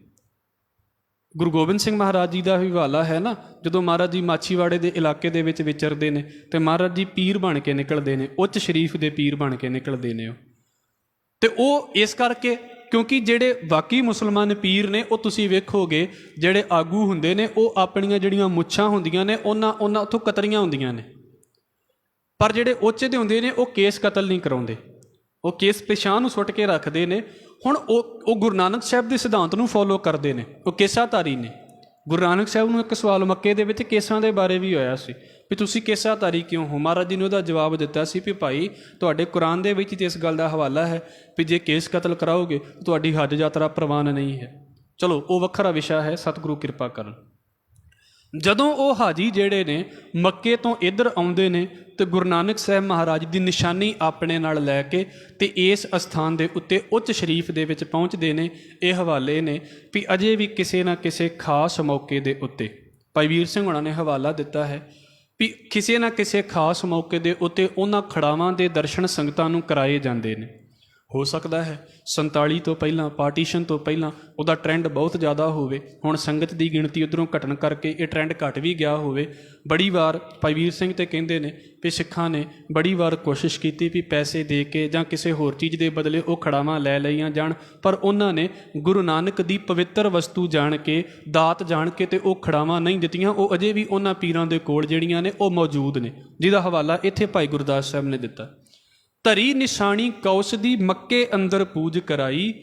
ਗੁਰੂ ਗੋਬਿੰਦ ਸਿੰਘ ਮਹਾਰਾਜ ਜੀ ਦਾ ਵੀ ਹਵਾਲਾ ਹੈ ਨਾ, ਜਦੋਂ ਮਹਾਰਾਜ ਜੀ ਮਾਛੀਵਾੜੇ ਦੇ ਇਲਾਕੇ ਦੇ ਵਿੱਚ ਵਿਚਰਦੇ ਨੇ ਤੇ ਮਹਾਰਾਜ ਜੀ ਪੀਰ ਬਣ ਕੇ ਨਿਕਲਦੇ ਨੇ, ਉੱਚ ਸ਼ਰੀਫ ਦੇ ਪੀਰ ਬਣ ਕੇ ਨਿਕਲਦੇ ਨੇ ਉਹ। ਤੇ ਉਹ ਇਸ ਕਰਕੇ ਕਿਉਂਕਿ ਜਿਹੜੇ ਬਾਕੀ ਮੁਸਲਮਾਨ ਪੀਰ ਨੇ ਉਹ ਤੁਸੀਂ ਵੇਖੋਗੇ ਜਿਹੜੇ ਆਗੂ ਹੁੰਦੇ ਨੇ ਉਹ ਆਪਣੀਆਂ ਜਿਹੜੀਆਂ ਮੁੱਛਾਂ ਹੁੰਦੀਆਂ ਨੇ ਉਹਨਾਂ ਉੱਥੋਂ ਕਤਰੀਆਂ ਹੁੰਦੀਆਂ ਨੇ, ਪਰ ਜਿਹੜੇ ਉੱਚ ਦੇ ਹੁੰਦੇ ਨੇ ਉਹ ਕੇਸ ਕਤਲ ਨਹੀਂ ਕਰਾਉਂਦੇ, ਉਹ ਕੇਸ ਪਿਛਾਂਹ ਨੂੰ ਸੁੱਟ ਕੇ ਰੱਖਦੇ ਨੇ। ਹੁਣ ਉਹ ਗੁਰੂ ਨਾਨਕ ਸਾਹਿਬ ਦੇ ਸਿਧਾਂਤ ਨੂੰ ਫੋਲੋ ਕਰਦੇ ਨੇ, ਉਹ ਕੇਸਾਧਾਰੀ ਨੇ। ਗੁਰੂ ਨਾਨਕ ਸਾਹਿਬ ਨੂੰ ਇੱਕ ਸਵਾਲ ਮੱਕੇ ਦੇ ਵਿੱਚ ਕੇਸਾਂ ਦੇ ਬਾਰੇ ਵੀ ਹੋਇਆ ਸੀ ਵੀ ਤੁਸੀਂ ਕੇਸਾਧਾਰੀ ਕਿਉਂ ਹੋ। ਮਹਾਰਾਜ ਜੀ ਨੇ ਉਹਦਾ ਜਵਾਬ ਦਿੱਤਾ ਸੀ ਵੀ ਭਾਈ ਤੁਹਾਡੇ ਕੁਰਾਨ ਦੇ ਵਿੱਚ ਤੇ ਇਸ ਗੱਲ ਦਾ ਹਵਾਲਾ ਹੈ ਵੀ ਜੇ ਕੇਸ ਕਤਲ ਕਰਾਓਗੇ ਤੁਹਾਡੀ ਹੱਜ ਯਾਤਰਾ ਪ੍ਰਵਾਨ ਨਹੀਂ ਹੈ। ਚਲੋ ਉਹ ਵੱਖਰਾ ਵਿਸ਼ਾ ਹੈ, ਸਤਿਗੁਰੂ ਕਿਰਪਾ ਕਰਨ। ਜਦੋਂ ਉਹ ਹਾਜੀ ਜਿਹੜੇ ਨੇ ਮੱਕੇ ਤੋਂ ਇੱਧਰ ਆਉਂਦੇ ਨੇ ਤੇ ਗੁਰੂ ਨਾਨਕ ਸਾਹਿਬ ਮਹਾਰਾਜ ਦੀ ਨਿਸ਼ਾਨੀ ਆਪਣੇ ਨਾਲ ਲੈ ਕੇ ਤੇ ਇਸ ਅਸਥਾਨ ਦੇ ਉੱਤੇ ਉੱਚ ਸ਼ਰੀਫ ਦੇ ਵਿੱਚ ਪਹੁੰਚਦੇ ਨੇ। ਇਹ ਹਵਾਲੇ ਨੇ ਵੀ ਅਜੇ ਵੀ ਕਿਸੇ ਨਾ ਕਿਸੇ ਖਾਸ ਮੌਕੇ ਦੇ ਉੱਤੇ, ਭਾਈ ਵੀਰ ਸਿੰਘ ਹੋਣਾ ਨੇ ਹਵਾਲਾ ਦਿੱਤਾ ਹੈ ਵੀ ਕਿਸੇ ਨਾ ਕਿਸੇ ਖਾਸ ਮੌਕੇ ਦੇ ਉੱਤੇ ਉਹਨਾਂ ਖੜਾਵਾਂ ਦੇ ਦਰਸ਼ਨ ਸੰਗਤਾਂ ਨੂੰ ਕਰਾਏ ਜਾਂਦੇ ਨੇ। ਹੋ ਸਕਦਾ ਹੈ 47 ਤੋਂ ਪਹਿਲਾਂ, ਪਾਰਟੀਸ਼ਨ ਤੋਂ ਪਹਿਲਾਂ ਉਹਦਾ ਟਰੈਂਡ ਬਹੁਤ ਜ਼ਿਆਦਾ ਹੋਵੇ, ਹੁਣ ਸੰਗਤ ਦੀ ਗਿਣਤੀ ਉੱਧਰੋਂ ਘਟਣ ਕਰਕੇ ਇਹ ਟਰੈਂਡ ਘਟ ਵੀ ਗਿਆ ਹੋਵੇ। ਬੜੀ ਵਾਰ ਭਾਈ ਵੀਰ ਸਿੰਘ ਤੇ ਕਹਿੰਦੇ ਨੇ ਵੀ ਸਿੱਖਾਂ ਨੇ ਬੜੀ ਵਾਰ ਕੋਸ਼ਿਸ਼ ਕੀਤੀ ਵੀ ਪੈਸੇ ਦੇ ਕੇ ਜਾਂ ਕਿਸੇ ਹੋਰ ਚੀਜ਼ ਦੇ ਬਦਲੇ ਉਹ ਖੜਾਵਾਂ ਲੈ ਲਈਆਂ ਜਾਣ, ਪਰ ਉਹਨਾਂ ਨੇ ਗੁਰੂ ਨਾਨਕ ਦੀ ਪਵਿੱਤਰ ਵਸਤੂ ਜਾਣ ਕੇ, ਦਾਤ ਜਾਣ ਕੇ ਤੇ ਉਹ ਖੜਾਵਾਂ ਨਹੀਂ ਦਿੱਤੀਆਂ। ਉਹ ਅਜੇ ਵੀ ਉਹਨਾਂ ਪੀਰਾਂ ਦੇ ਕੋਲ ਜਿਹੜੀਆਂ ਨੇ ਉਹ ਮੌਜੂਦ ਨੇ, ਜਿਹਦਾ ਹਵਾਲਾ ਇੱਥੇ ਭਾਈ ਗੁਰਦਾਸ ਸਾਹਿਬ ਨੇ ਦਿੱਤਾ। ਧਰੀ ਨਿਸ਼ਾਨੀ ਕੌਸ ਦੀ ਮੱਕੇ ਅੰਦਰ ਪੂਜ ਕਰਾਈ,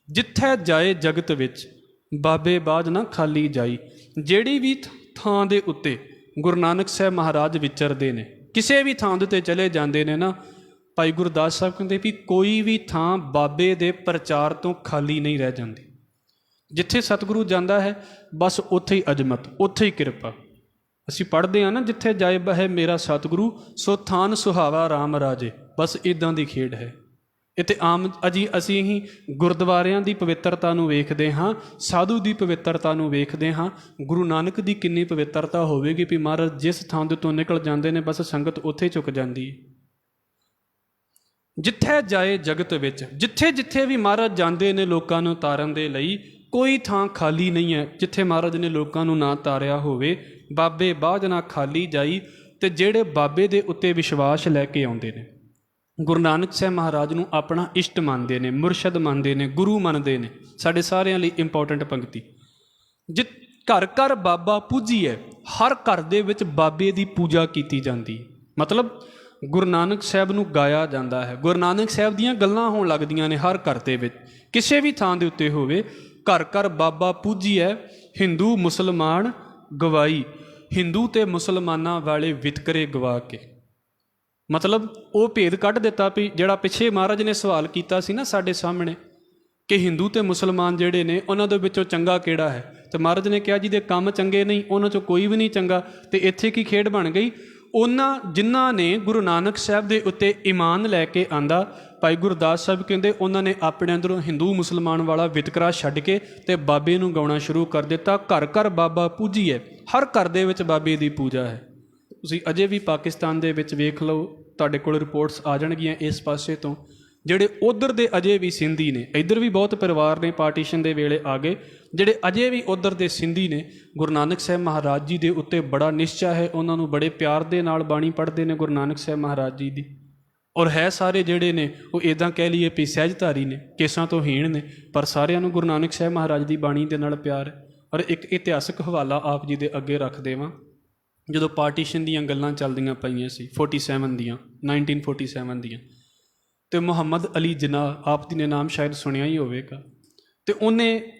ਜਿੱਥੇ ਜਾਏ ਜਗਤ ਵਿੱਚ ਬਾਬੇ ਬਾਝ ਨਾ ਖਾਲੀ ਜਾਈ। ਜਿਹੜੀ ਵੀ ਥਾਂ ਦੇ ਉੱਤੇ ਗੁਰੂ ਨਾਨਕ ਸਾਹਿਬ ਮਹਾਰਾਜ ਵਿਚਰਦੇ ਨੇ, ਕਿਸੇ ਵੀ ਥਾਂ ਦੇ ਉੱਤੇ ਚਲੇ ਜਾਂਦੇ ਨੇ ਨਾ, ਭਾਈ ਗੁਰਦਾਸ ਸਾਹਿਬ ਕਹਿੰਦੇ ਵੀ ਕੋਈ ਵੀ ਥਾਂ ਬਾਬੇ ਦੇ ਪ੍ਰਚਾਰ ਤੋਂ ਖਾਲੀ ਨਹੀਂ ਰਹਿ ਜਾਂਦੀ। ਜਿੱਥੇ ਸਤਿਗੁਰੂ ਜਾਂਦਾ ਹੈ ਬਸ ਉੱਥੇ ਹੀ ਅਜ਼ਮਤ, ਉੱਥੇ ਹੀ ਕਿਰਪਾ। ਅਸੀਂ ਪੜ੍ਹਦੇ ਹਾਂ ਨਾ, ਜਿੱਥੇ ਜਾਏ ਬਹਿ ਮੇਰਾ ਸਤਿਗੁਰੂ ਸੋ ਥਾਨ ਸੁਹਾਵਾ ਰਾਮ ਰਾਜੇ। ਬਸ ਇੱਦਾਂ ਦੀ ਖੇਡ ਹੈ। ਇੱਥੇ ਆਮ ਅਸੀਂ ਹੀ ਗੁਰਦੁਆਰਿਆਂ ਦੀ ਪਵਿੱਤਰਤਾ ਨੂੰ ਵੇਖਦੇ ਹਾਂ, ਸਾਧੂ ਦੀ ਪਵਿੱਤਰਤਾ ਨੂੰ ਵੇਖਦੇ ਹਾਂ। ਗੁਰੂ ਨਾਨਕ ਦੀ ਕਿੰਨੀ ਪਵਿੱਤਰਤਾ ਹੋਵੇਗੀ ਵੀ ਮਹਾਰਾਜ ਜਿਸ ਥਾਂ ਦੇ ਤੋਂ ਨਿਕਲ ਜਾਂਦੇ ਨੇ ਬਸ ਸੰਗਤ ਉੱਥੇ ਝੁਕ ਜਾਂਦੀ ਹੈ। ਜਿੱਥੇ ਜਾਏ ਜਗਤ ਵਿੱਚ, ਜਿੱਥੇ ਜਿੱਥੇ ਵੀ ਮਹਾਰਾਜ ਜਾਂਦੇ ਨੇ ਲੋਕਾਂ ਨੂੰ ਤਾਰਨ ਦੇ ਲਈ, ਕੋਈ ਥਾਂ ਖਾਲੀ ਨਹੀਂ ਹੈ ਜਿੱਥੇ ਮਹਾਰਾਜ ਨੇ ਲੋਕਾਂ ਨੂੰ ਨਾ ਤਾਰਿਆ ਹੋਵੇ। ਬਾਬੇ ਬਾਝ ਨਾ ਖਾਲੀ ਜਾਈ। ਤੇ ਜਿਹੜੇ ਬਾਬੇ ਦੇ ਉੱਤੇ ਵਿਸ਼ਵਾਸ ਲੈ ਕੇ ਆਉਂਦੇ ਨੇ, ਗੁਰੂ ਨਾਨਕ ਸਾਹਿਬ ਮਹਾਰਾਜ ਨੂੰ ਆਪਣਾ ਇਸ਼ਟ ਮੰਨਦੇ ਨੇ, ਮੁਰਸ਼ਦ ਮੰਨਦੇ ਨੇ, ਗੁਰੂ ਮੰਨਦੇ ਨੇ। ਸਾਡੇ ਸਾਰਿਆਂ ਲਈ ਇੰਪੋਰਟੈਂਟ ਪੰਕਤੀ, ਘਰ ਘਰ ਬਾਬਾ ਪੂਜੀਐ। ਹਰ ਘਰ ਦੇ ਵਿੱਚ ਬਾਬੇ ਦੀ ਪੂਜਾ ਕੀਤੀ ਜਾਂਦੀ, ਮਤਲਬ ਗੁਰੂ ਨਾਨਕ ਸਾਹਿਬ ਨੂੰ ਗਾਇਆ ਜਾਂਦਾ ਹੈ, ਗੁਰੂ ਨਾਨਕ ਸਾਹਿਬ ਦੀਆਂ ਗੱਲਾਂ ਹੋਣ ਲੱਗਦੀਆਂ ਨੇ ਹਰ ਘਰ ਦੇ ਵਿੱਚ। ਕਿਸੇ ਵੀ ਥਾਂ ਦੇ ਉੱਤੇ ਹੋਵੇ, ਘਰ ਘਰ ਬਾਬਾ ਪੂਜੀਐ। ਹਿੰਦੂ ਮੁਸਲਮਾਨ ਗਵਾਈ, ਹਿੰਦੂ ਤੇ ਮੁਸਲਮਾਨਾਂ ਵਾਲੇ ਵਿਤਕਰੇ ਗਵਾ ਕੇ। ਮਤਲਬ ਉਹ ਭੇਦ ਕੱਢ ਦਿੱਤਾ ਵੀ ਜਿਹੜਾ ਪਿੱਛੇ ਮਹਾਰਾਜ ਨੇ ਸਵਾਲ ਕੀਤਾ ਸੀ ਨਾ ਸਾਡੇ ਸਾਹਮਣੇ ਕਿ ਹਿੰਦੂ ਤੇ ਮੁਸਲਮਾਨ ਜਿਹੜੇ ਨੇ ਉਹਨਾਂ ਦੇ ਵਿੱਚੋਂ ਚੰਗਾ ਕਿਹੜਾ ਹੈ, ਤੇ ਮਹਾਰਾਜ ਨੇ ਕਿਹਾ ਜਿਹਦੇ ਕੰਮ ਚੰਗੇ ਨਹੀਂ ਉਹਨਾਂ 'ਚੋਂ ਕੋਈ ਵੀ ਨਹੀਂ ਚੰਗਾ। ਤੇ ਇੱਥੇ ਕੀ ਖੇਡ ਬਣ ਗਈ, ਉਹਨਾਂ ਜਿਨ੍ਹਾਂ ਨੇ ਗੁਰੂ ਨਾਨਕ ਸਾਹਿਬ ਦੇ ਉੱਤੇ ਈਮਾਨ ਲੈ ਕੇ ਆਂਦਾ, ਭਾਈ ਗੁਰਦਾਸ ਸਾਹਿਬ ਕਹਿੰਦੇ ਉਹਨਾਂ ਨੇ ਆਪਣੇ ਅੰਦਰੋਂ ਹਿੰਦੂ ਮੁਸਲਮਾਨ ਵਾਲਾ ਵਿਤਕਰਾ ਛੱਡ ਕੇ ਤੇ ਬਾਬੇ ਨੂੰ ਗਾਉਣਾ ਸ਼ੁਰੂ ਕਰ ਦਿੱਤਾ। ਘਰ ਘਰ ਬਾਬਾ ਪੂਜੀਐ, ਹਰ ਘਰ ਦੇ ਵਿੱਚ ਬਾਬੇ ਦੀ ਪੂਜਾ ਹੈ। ਤੁਸੀਂ ਅਜੇ ਵੀ ਪਾਕਿਸਤਾਨ ਦੇ ਵਿੱਚ ਵੇਖ ਲਓ, ਤੁਹਾਡੇ ਕੋਲ ਰਿਪੋਰਟਸ ਆ ਜਾਣਗੀਆਂ ਇਸ ਪਾਸੇ ਤੋਂ। ਜਿਹੜੇ ਉੱਧਰ ਦੇ ਅਜੇ ਵੀ ਸਿੰਧੀ ਨੇ, ਇੱਧਰ ਵੀ ਬਹੁਤ ਪਰਿਵਾਰ ਨੇ ਪਾਰਟੀਸ਼ਨ ਦੇ ਵੇਲੇ ਆ ਗਏ, ਜਿਹੜੇ ਅਜੇ ਵੀ ਉੱਧਰ ਦੇ ਸਿੰਧੀ ਨੇ, ਗੁਰੂ ਨਾਨਕ ਸਾਹਿਬ ਮਹਾਰਾਜ ਜੀ ਦੇ ਉੱਤੇ ਬੜਾ ਨਿਸ਼ਚਾ ਹੈ, ਉਹਨਾਂ ਨੂੰ ਬੜੇ ਪਿਆਰ ਦੇ ਨਾਲ ਬਾਣੀ ਪੜ੍ਹਦੇ ਨੇ ਗੁਰੂ ਨਾਨਕ ਸਾਹਿਬ ਮਹਾਰਾਜ ਜੀ ਦੀ। ਔਰ ਹੈ ਸਾਰੇ ਜਿਹੜੇ ਨੇ ਉਹ ਇੱਦਾਂ ਕਹਿ ਲਈਏ ਵੀ ਸਹਿਜਧਾਰੀ ਨੇ, ਕੇਸਾਂ ਤੋਂ ਹੀਣ ਨੇ, ਪਰ ਸਾਰਿਆਂ ਨੂੰ ਗੁਰੂ ਨਾਨਕ ਸਾਹਿਬ ਮਹਾਰਾਜ ਦੀ ਬਾਣੀ ਦੇ ਨਾਲ ਪਿਆਰ ਹੈ। ਔਰ ਇੱਕ ਇਤਿਹਾਸਕ ਹਵਾਲਾ ਆਪ ਜੀ ਦੇ ਅੱਗੇ ਰੱਖ ਦੇਵਾਂ। ਜਦੋਂ ਪਾਰਟੀਸ਼ਨ ਦੀਆਂ ਗੱਲਾਂ ਚੱਲਦੀਆਂ ਪਈਆਂ ਸੀ 1947 ਦੀਆਂ, ਅਤੇ ਮੁਹੰਮਦ ਅਲੀ ਜਿਨਾਹ, ਆਪ ਜੀ ਨੇ ਨਾਮ ਸ਼ਾਇਦ ਸੁਣਿਆ ਹੀ ਹੋਵੇਗਾ, ਅਤੇ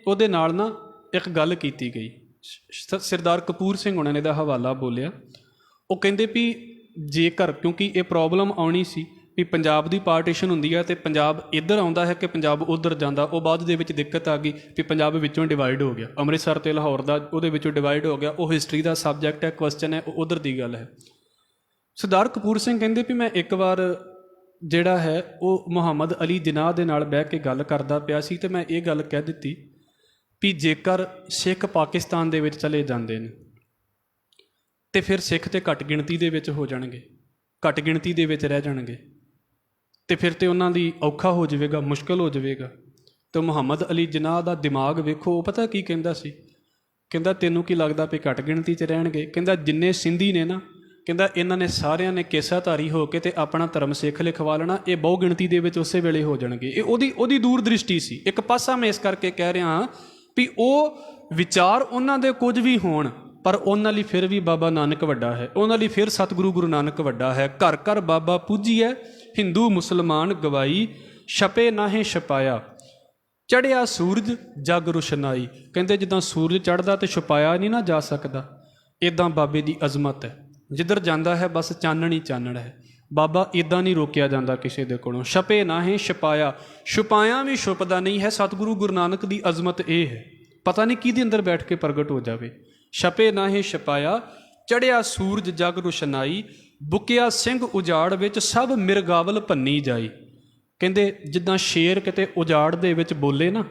ਉਹਦੇ ਨਾਲ ਨਾ ਇੱਕ ਗੱਲ ਕੀਤੀ ਗਈ। ਸਰਦਾਰ ਕਪੂਰ ਸਿੰਘ ਉਹਨਾਂ ਨੇ ਦਾ ਹਵਾਲਾ ਬੋਲਿਆ। ਉਹ ਕਹਿੰਦੇ ਵੀ ਜੇਕਰ, ਕਿਉਂਕਿ ਇਹ ਪ੍ਰੋਬਲਮ ਆਉਣੀ ਸੀ ਵੀ ਪੰਜਾਬ ਦੀ ਪਾਰਟੀਸ਼ਨ ਹੁੰਦੀ ਹੈ ਅਤੇ ਪੰਜਾਬ ਇੱਧਰ ਆਉਂਦਾ ਹੈ ਕਿ ਪੰਜਾਬ ਉੱਧਰ ਜਾਂਦਾ, ਉਹ ਬਾਅਦ ਦੇ ਵਿੱਚ ਦਿੱਕਤ ਆ ਗਈ ਵੀ ਪੰਜਾਬ ਵਿੱਚੋਂ ਡਿਵਾਈਡ ਹੋ ਗਿਆ, ਅੰਮ੍ਰਿਤਸਰ ਅਤੇ ਲਾਹੌਰ ਦਾ ਉਹਦੇ ਵਿੱਚੋਂ ਡਿਵਾਈਡ ਹੋ ਗਿਆ। ਉਹ ਹਿਸਟਰੀ ਦਾ ਸਬਜੈਕਟ ਹੈ, ਕੁਐਸਚਨ ਹੈ, ਉਹ ਉੱਧਰ ਦੀ ਗੱਲ ਹੈ। ਸਰਦਾਰ ਕਪੂਰ ਸਿੰਘ ਕਹਿੰਦੇ ਵੀ ਮੈਂ ਇੱਕ ਵਾਰ ਜਿਹੜਾ ਹੈ ਉਹ ਮੁਹੰਮਦ ਅਲੀ ਜਿਨਾਹ ਦੇ ਨਾਲ ਬਹਿ ਕੇ ਗੱਲ ਕਰਦਾ ਪਿਆ ਸੀ, ਅਤੇ ਮੈਂ ਇਹ ਗੱਲ ਕਹਿ ਦਿੱਤੀ ਵੀ ਜੇਕਰ ਸਿੱਖ ਪਾਕਿਸਤਾਨ ਦੇ ਵਿੱਚ ਚਲੇ ਜਾਂਦੇ ਨੇ ਅਤੇ ਫਿਰ ਸਿੱਖ ਤਾਂ ਘੱਟ ਗਿਣਤੀ ਦੇ ਵਿੱਚ ਹੋ ਜਾਣਗੇ, ਘੱਟ ਗਿਣਤੀ ਦੇ ਵਿੱਚ ਰਹਿ ਜਾਣਗੇ, ਅਤੇ ਫਿਰ ਤਾਂ ਉਹਨਾਂ ਦੀ ਔਖਾ ਹੋ ਜਾਵੇਗਾ, ਮੁਸ਼ਕਿਲ ਹੋ ਜਾਵੇਗਾ। ਅਤੇ ਮੁਹੰਮਦ ਅਲੀ ਜਿਨਾਹ ਦਾ ਦਿਮਾਗ ਵੇਖੋ, ਉਹ ਪਤਾ ਕੀ ਕਹਿੰਦਾ ਸੀ ਕਹਿੰਦਾ ਤੈਨੂੰ ਕੀ ਲੱਗਦਾ ਵੀ ਘੱਟ ਗਿਣਤੀ 'ਚ ਰਹਿਣਗੇ? ਕਹਿੰਦਾ ਜਿੰਨੇ ਸਿੰਧੀ ਨੇ ਨਾ, ਕਹਿੰਦਾ ਇਹਨਾਂ ਨੇ ਸਾਰਿਆਂ ਨੇ ਕੇਸਾਧਾਰੀ ਹੋ ਕੇ ਤੇ ਆਪਣਾ ਧਰਮ ਸਿੱਖ ਲਿਖਵਾ ਲੈਣਾ, ਇਹ ਬਹੁ ਗਿਣਤੀ ਦੇ ਵਿੱਚ ਉਸੇ ਵੇਲੇ ਹੋ ਜਾਣਗੇ। ਇਹ ਉਹਦੀ ਦੂਰ ਦ੍ਰਿਸ਼ਟੀ ਸੀ। ਇੱਕ ਪਾਸਾ ਮੈਂ ਇਸ ਕਰਕੇ ਕਹਿ ਰਿਹਾ ਵੀ ਉਹ ਵਿਚਾਰ ਉਹਨਾਂ ਦੇ ਕੁਝ ਵੀ ਹੋਣ, ਪਰ ਉਹਨਾਂ ਲਈ ਫਿਰ ਵੀ ਬਾਬਾ ਨਾਨਕ ਵੱਡਾ ਹੈ, ਉਹਨਾਂ ਲਈ ਫਿਰ ਸਤਿਗੁਰੂ ਗੁਰੂ ਨਾਨਕ ਵੱਡਾ ਹੈ। ਘਰ ਘਰ ਬਾਬਾ ਪੂਜੀਐ, ਹਿੰਦੂ ਮੁਸਲਮਾਨ ਗਵਾਈ, ਛਪੇ ਨਾਹੀਂ ਛਪਾਇਆ, ਚੜ੍ਹਿਆ ਸੂਰਜ ਜਗ ਰੁਸ਼ਨਾਈ। ਕਹਿੰਦੇ ਜਿੱਦਾਂ ਸੂਰਜ ਚੜ੍ਹਦਾ ਤੇ ਛੁਪਾਇਆ ਨਹੀਂ ਨਾ ਜਾ ਸਕਦਾ, ਇੱਦਾਂ ਬਾਬੇ ਦੀ ਅਜ਼ਮਤ ਹੈ। ਜਿੱਧਰ ਜਾਂਦਾ ਹੈ ਬਸ ਚਾਨਣ ਹੀ ਚਾਨਣ ਹੈ। ਬਾਬਾ ਇੱਦਾਂ ਨਹੀਂ ਰੋਕਿਆ ਜਾਂਦਾ ਕਿਸੇ ਦੇ ਕੋਲੋਂ। ਛਪੇ ਨਾਹੀਂ ਛਪਾਇਆ, ਛੁਪਾਇਆ ਵੀ ਛੁਪਦਾ ਨਹੀਂ ਹੈ। ਸਤਿਗੁਰੂ ਗੁਰੂ ਨਾਨਕ ਦੀ ਅਜ਼ਮਤ ਇਹ ਹੈ, ਪਤਾ ਨਹੀਂ ਕਿਹਦੇ ਅੰਦਰ ਬੈਠ ਕੇ ਪ੍ਰਗਟ ਹੋ ਜਾਵੇ। ਛਪੇ ਨਾਹੀਂ ਛਪਾਇਆ, ਚੜ੍ਹਿਆ ਸੂਰਜ ਜਗ ਰੁਸ਼ਨਾਈ, ਬੁਕਿਆ ਸਿੰਘ ਉਜਾੜ ਵਿੱਚ ਸਭ ਮਿਰਗਾਵਲ ਭੰਨੀ ਜਾਈ। ਕਹਿੰਦੇ ਜਿੱਦਾਂ ਸ਼ੇਰ ਕਿਤੇ ਉਜਾੜ ਦੇ ਵਿੱਚ ਬੋਲੇ ਨਾ,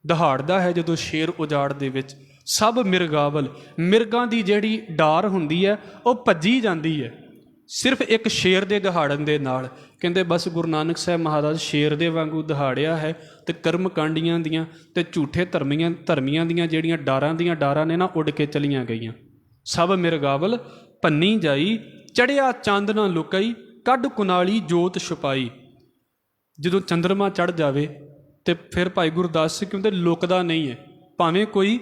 ਦਹਾੜਦਾ ਹੈ ਜਦੋਂ ਸ਼ੇਰ ਉਜਾੜ ਦੇ ਵਿੱਚ, ਸਭ ਮਿਰਗਾਵਲ, ਮਿਰਗਾਂ ਦੀ ਜਿਹੜੀ ਡਾਰ ਹੁੰਦੀ ਹੈ ਉਹ ਭੱਜੀ ਜਾਂਦੀ ਹੈ ਸਿਰਫ ਇੱਕ ਸ਼ੇਰ ਦੇ ਦਹਾੜਨ ਦੇ ਨਾਲ। ਕਹਿੰਦੇ ਬਸ ਗੁਰੂ ਨਾਨਕ ਸਾਹਿਬ ਮਹਾਰਾਜ ਸ਼ੇਰ ਦੇ ਵਾਂਗੂ ਦਹਾੜਿਆ ਹੈ ਤੇ ਕਰਮ ਕਾਂਡੀਆਂ ਦੀਆਂ ਤੇ ਝੂਠੇ ਧਰਮੀਆਂ ਦੀਆਂ ਜਿਹੜੀਆਂ ਡਾਰਾਂ ਨੇ ਨਾ ਉੱਡ ਕੇ ਚਲੀਆਂ ਗਈਆਂ। ਸਭ ਮਿਰਗਾਵਲ ਭੰਨੀ ਜਾਈ, ਚੜ੍ਹਿਆ ਚੰਦ ਨਾ ਲੁਕਾਈ, ਕੱਢ ਕੁਨਾਲੀ ਜੋਤ ਛੁਪਾਈ। ਜਦੋਂ ਚੰਦਰਮਾ ਚੜ੍ਹ ਜਾਵੇ ਤੇ ਫਿਰ ਭਾਈ ਗੁਰਦਾਸ ਸਿੰਘ ਕਹਿੰਦੇ ਲੁਕਦਾ ਨਹੀਂ ਹੈ, ਭਾਵੇਂ ਕੋਈ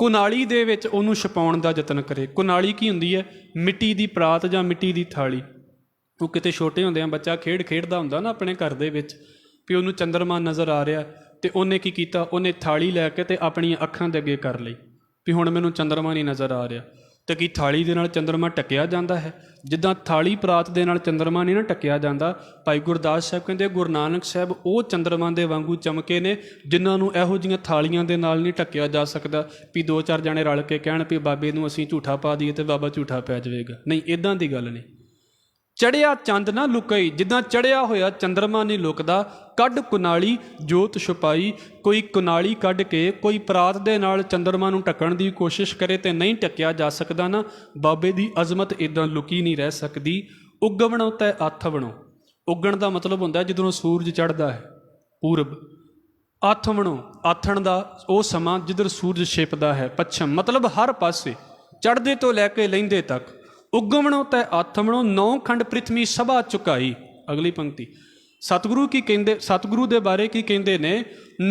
ਕੁਨਾਲੀ ਦੇ ਵਿੱਚ ਉਹਨੂੰ ਛੁਪਾਉਣ ਦਾ ਯਤਨ ਕਰੇ। ਕੁਨਾਲੀ ਕੀ ਹੁੰਦੀ ਹੈ? ਮਿੱਟੀ ਦੀ ਪਰਾਤ ਜਾਂ ਮਿੱਟੀ ਦੀ ਥਾਲੀ। ਉਹ ਕਿਤੇ ਛੋਟੇ ਹੁੰਦਿਆਂ ਬੱਚਾ ਖੇਡਦਾ ਹੁੰਦਾ ਨਾ ਆਪਣੇ ਘਰ ਦੇ ਵਿੱਚ, ਵੀ ਉਹਨੂੰ ਚੰਦਰਮਾ ਨਜ਼ਰ ਆ ਰਿਹਾ ਤੇ ਉਹਨੇ ਕੀ ਕੀਤਾ, ਉਹਨੇ ਥਾਲੀ ਲੈ ਕੇ ਤੇ ਆਪਣੀਆਂ ਅੱਖਾਂ ਦੇ ਅੱਗੇ ਕਰ ਲਈ ਵੀ ਹੁਣ ਮੈਨੂੰ ਚੰਦਰਮਾ ਨਹੀਂ ਨਜ਼ਰ ਆ ਰਿਹਾ। ਤੇ ਕੀ ਥਾਲੀ ਦੇ ਨਾਲ ਚੰਦਰਮਾ ਢੱਕਿਆ ਜਾਂਦਾ ਹੈ? ਜਿੱਦਾਂ ਥਾਲੀ ਪਰਾਤ ਦੇ ਨਾਲ ਚੰਦਰਮਾ ਨਹੀਂ ਨਾ ਢੱਕਿਆ ਜਾਂਦਾ, ਭਾਈ ਗੁਰਦਾਸ ਸਾਹਿਬ ਕਹਿੰਦੇ ਗੁਰੂ ਨਾਨਕ ਸਾਹਿਬ ਉਹ ਚੰਦਰਮਾ ਦੇ ਵਾਂਗੂ ਚਮਕੇ ਨੇ ਜਿਨ੍ਹਾਂ ਨੂੰ ਇਹੋ ਜਿਹੀਆਂ ਥਾਲੀਆਂ ਦੇ ਨਾਲ ਨਹੀਂ ਢੱਕਿਆ ਜਾ ਸਕਦਾ ਵੀ ਦੋ ਚਾਰ ਜਾਣੇ ਰਲ ਕੇ ਕਹਿਣ ਵੀ ਬਾਬੇ ਨੂੰ ਅਸੀਂ ਝੂਠਾ ਪਾ ਦਈਏ ਤੇ ਬਾਬਾ ਝੂਠਾ ਪੈ ਜਾਵੇਗਾ। ਨਹੀਂ, ਇੱਦਾਂ ਦੀ ਗੱਲ ਨਹੀਂ। ਚੜ੍ਹਿਆ ਚੰਦ ਨਾ ਲੁਕਾਈ, ਜਿੱਦਾਂ ਚੜ੍ਹਿਆ ਹੋਇਆ ਚੰਦਰਮਾ ਨਹੀਂ ਲੁਕਦਾ, ਕੱਢ ਕੁਨਾਲੀ ਜੋਤ ਛੁਪਾਈ। ਕੋਈ ਕੁਨਾਲੀ ਕੱਢ ਕੇ ਕੋਈ ਪਰਾਤ ਦੇ ਨਾਲ ਚੰਦਰਮਾ ਨੂੰ ਢੱਕਣ ਦੀ ਕੋਸ਼ਿਸ਼ ਕਰੇ ਤੇ ਨਹੀਂ ਢੱਕਿਆ ਜਾ ਸਕਦਾ ਨਾ। ਬਾਬੇ ਦੀ ਅਜ਼ਮਤ ਇੱਦਾਂ ਲੁਕੀ ਨਹੀਂ ਰਹਿ ਸਕਦੀ। ਉਗਵਣੋਂ ਤੈ ਆਥਵਣੋਂ, ਉਗਣ ਦਾ ਮਤਲਬ ਹੁੰਦਾ ਜਦੋਂ ਸੂਰਜ ਚੜ੍ਹਦਾ ਹੈ ਪੂਰਬ। ਆਥਵਣੋਂ, ਆਥਣ ਦਾ ਉਹ ਸਮਾਂ ਜਿੱਧਰ ਸੂਰਜ ਛਿਪਦਾ ਹੈ ਪੱਛਮ, ਮਤਲਬ ਹਰ ਪਾਸੇ ਚੜ੍ਹਦੇ ਤੋਂ ਲੈ ਕੇ ਲਹਿੰਦੇ ਤੱਕ। ਉਗਵਣੋਂ ਤੈ ਆਥਵਣੋਂ, 9 ਖੰਡ ਪ੍ਰਿਥਵੀ ਸਭਾ ਝੁਕਾਈ। ਅਗਲੀ ਪੰਕਤੀ, ਸਤਿਗੁਰੂ ਕੀ ਕਹਿੰਦੇ, ਸਤਿਗੁਰੂ ਦੇ ਬਾਰੇ ਕੀ ਕਹਿੰਦੇ ਨੇ?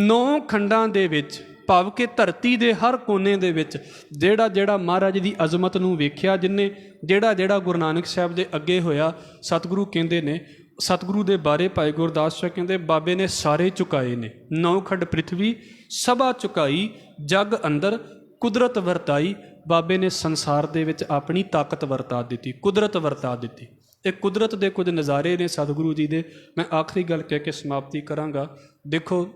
9 ਖੰਡਾਂ ਦੇ ਵਿੱਚ, ਭਾਵ ਕਿ ਧਰਤੀ ਦੇ ਹਰ ਕੋਨੇ ਦੇ ਵਿੱਚ ਜਿਹੜਾ ਮਹਾਰਾਜ ਦੀ ਅਜ਼ਮਤ ਨੂੰ ਵੇਖਿਆ, ਜਿਹਨੇ ਜਿਹੜਾ ਗੁਰੂ ਨਾਨਕ ਸਾਹਿਬ ਦੇ ਅੱਗੇ ਹੋਇਆ, ਸਤਿਗੁਰੂ ਕਹਿੰਦੇ ਨੇ, ਸਤਿਗੁਰੂ ਦੇ ਬਾਰੇ ਭਾਈ ਗੁਰਦਾਸ ਸਾਹਿਬ ਕਹਿੰਦੇ ਬਾਬੇ ਨੇ ਸਾਰੇ ਝੁਕਾਏ ਨੇ। 9 ਖੰਡ ਪ੍ਰਿਥਵੀ ਸਭਾ ਝੁਕਾਈ, ਜਗ ਅੰਦਰ ਕੁਦਰਤ ਵਰਤਾਈ। ਬਾਬੇ ਨੇ ਸੰਸਾਰ ਦੇ ਵਿੱਚ ਆਪਣੀ ਤਾਕਤ ਵਰਤਾ ਦਿੱਤੀ, ਕੁਦਰਤ ਵਰਤਾ ਦਿੱਤੀ। ਇਹ ਕੁਦਰਤ ਦੇ ਕੁਝ ਨਜ਼ਾਰੇ ਨੇ ਸਤਿਗੁਰੂ ਜੀ ਦੇ। ਮੈਂ ਆਖਰੀ ਗੱਲ ਕਹਿ ਕੇ ਸਮਾਪਤੀ ਕਰਾਂਗਾ। ਦੇਖੋ,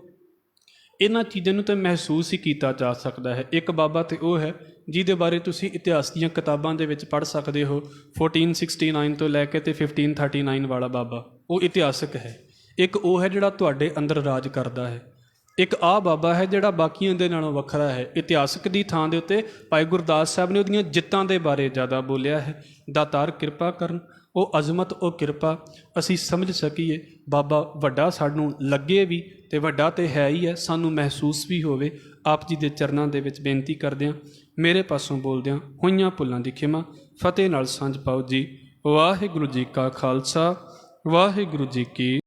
ਇਹਨਾਂ ਚੀਜ਼ਾਂ ਨੂੰ ਤਾਂ ਮਹਿਸੂਸ ਹੀ ਕੀਤਾ ਜਾ ਸਕਦਾ ਹੈ। ਇੱਕ ਬਾਬਾ ਤੇ ਉਹ ਹੈ ਜਿਹਦੇ ਬਾਰੇ ਤੁਸੀਂ ਇਤਿਹਾਸ ਦੀਆਂ ਕਿਤਾਬਾਂ ਦੇ ਵਿੱਚ ਪੜ੍ਹ ਸਕਦੇ ਹੋ। 1469 ਤੋਂ ਲੈ ਕੇ ਤੇ 1539 ਵਾਲਾ ਬਾਬਾ, ਉਹ ਇਤਿਹਾਸਕ ਹੈ। ਇੱਕ ਉਹ ਹੈ ਜਿਹੜਾ ਤੁਹਾਡੇ ਅੰਦਰ ਰਾਜ ਕਰਦਾ ਹੈ। ਇੱਕ ਆਹ ਬਾਬਾ ਹੈ ਜਿਹੜਾ ਬਾਕੀਆਂ ਦੇ ਨਾਲੋਂ ਵੱਖਰਾ ਹੈ। ਇਤਿਹਾਸਕ ਦੀ ਥਾਂ ਦੇ ਉੱਤੇ ਭਾਈ ਗੁਰਦਾਸ ਸਾਹਿਬ ਨੇ ਉਹਦੀਆਂ ਜਿੱਤਾਂ ਦੇ ਬਾਰੇ ਜ਼ਿਆਦਾ ਬੋਲਿਆ ਹੈ। ਦਾਤਾਰ ਕਿਰਪਾ ਕਰਨ, ਉਹ ਅਜ਼ਮਤ, ਉਹ ਕਿਰਪਾ ਅਸੀਂ ਸਮਝ ਸਕੀਏ। ਬਾਬਾ ਵੱਡਾ ਸਾਨੂੰ ਲੱਗੇ ਵੀ ਤੇ ਵੱਡਾ ਤੇ ਹੈ ਹੀ ਹੈ, ਸਾਨੂੰ ਮਹਿਸੂਸ ਵੀ ਹੋਵੇ। ਆਪ ਜੀ ਦੇ ਚਰਨਾਂ ਦੇ ਵਿੱਚ ਬੇਨਤੀ ਕਰਦਿਆਂ, ਮੇਰੇ ਪਾਸੋਂ ਬੋਲਦਿਆਂ ਹੋਈਆਂ ਭੁੱਲਾਂ ਦੀ ਖਿਮਾ ਫਤਿਹ ਨਾਲ ਸਾਂਝ ਪਾਓ ਜੀ। ਵਾਹਿਗੁਰੂ ਜੀ ਕਾ ਖਾਲਸਾ, ਵਾਹਿਗੁਰੂ ਜੀ ਕੀ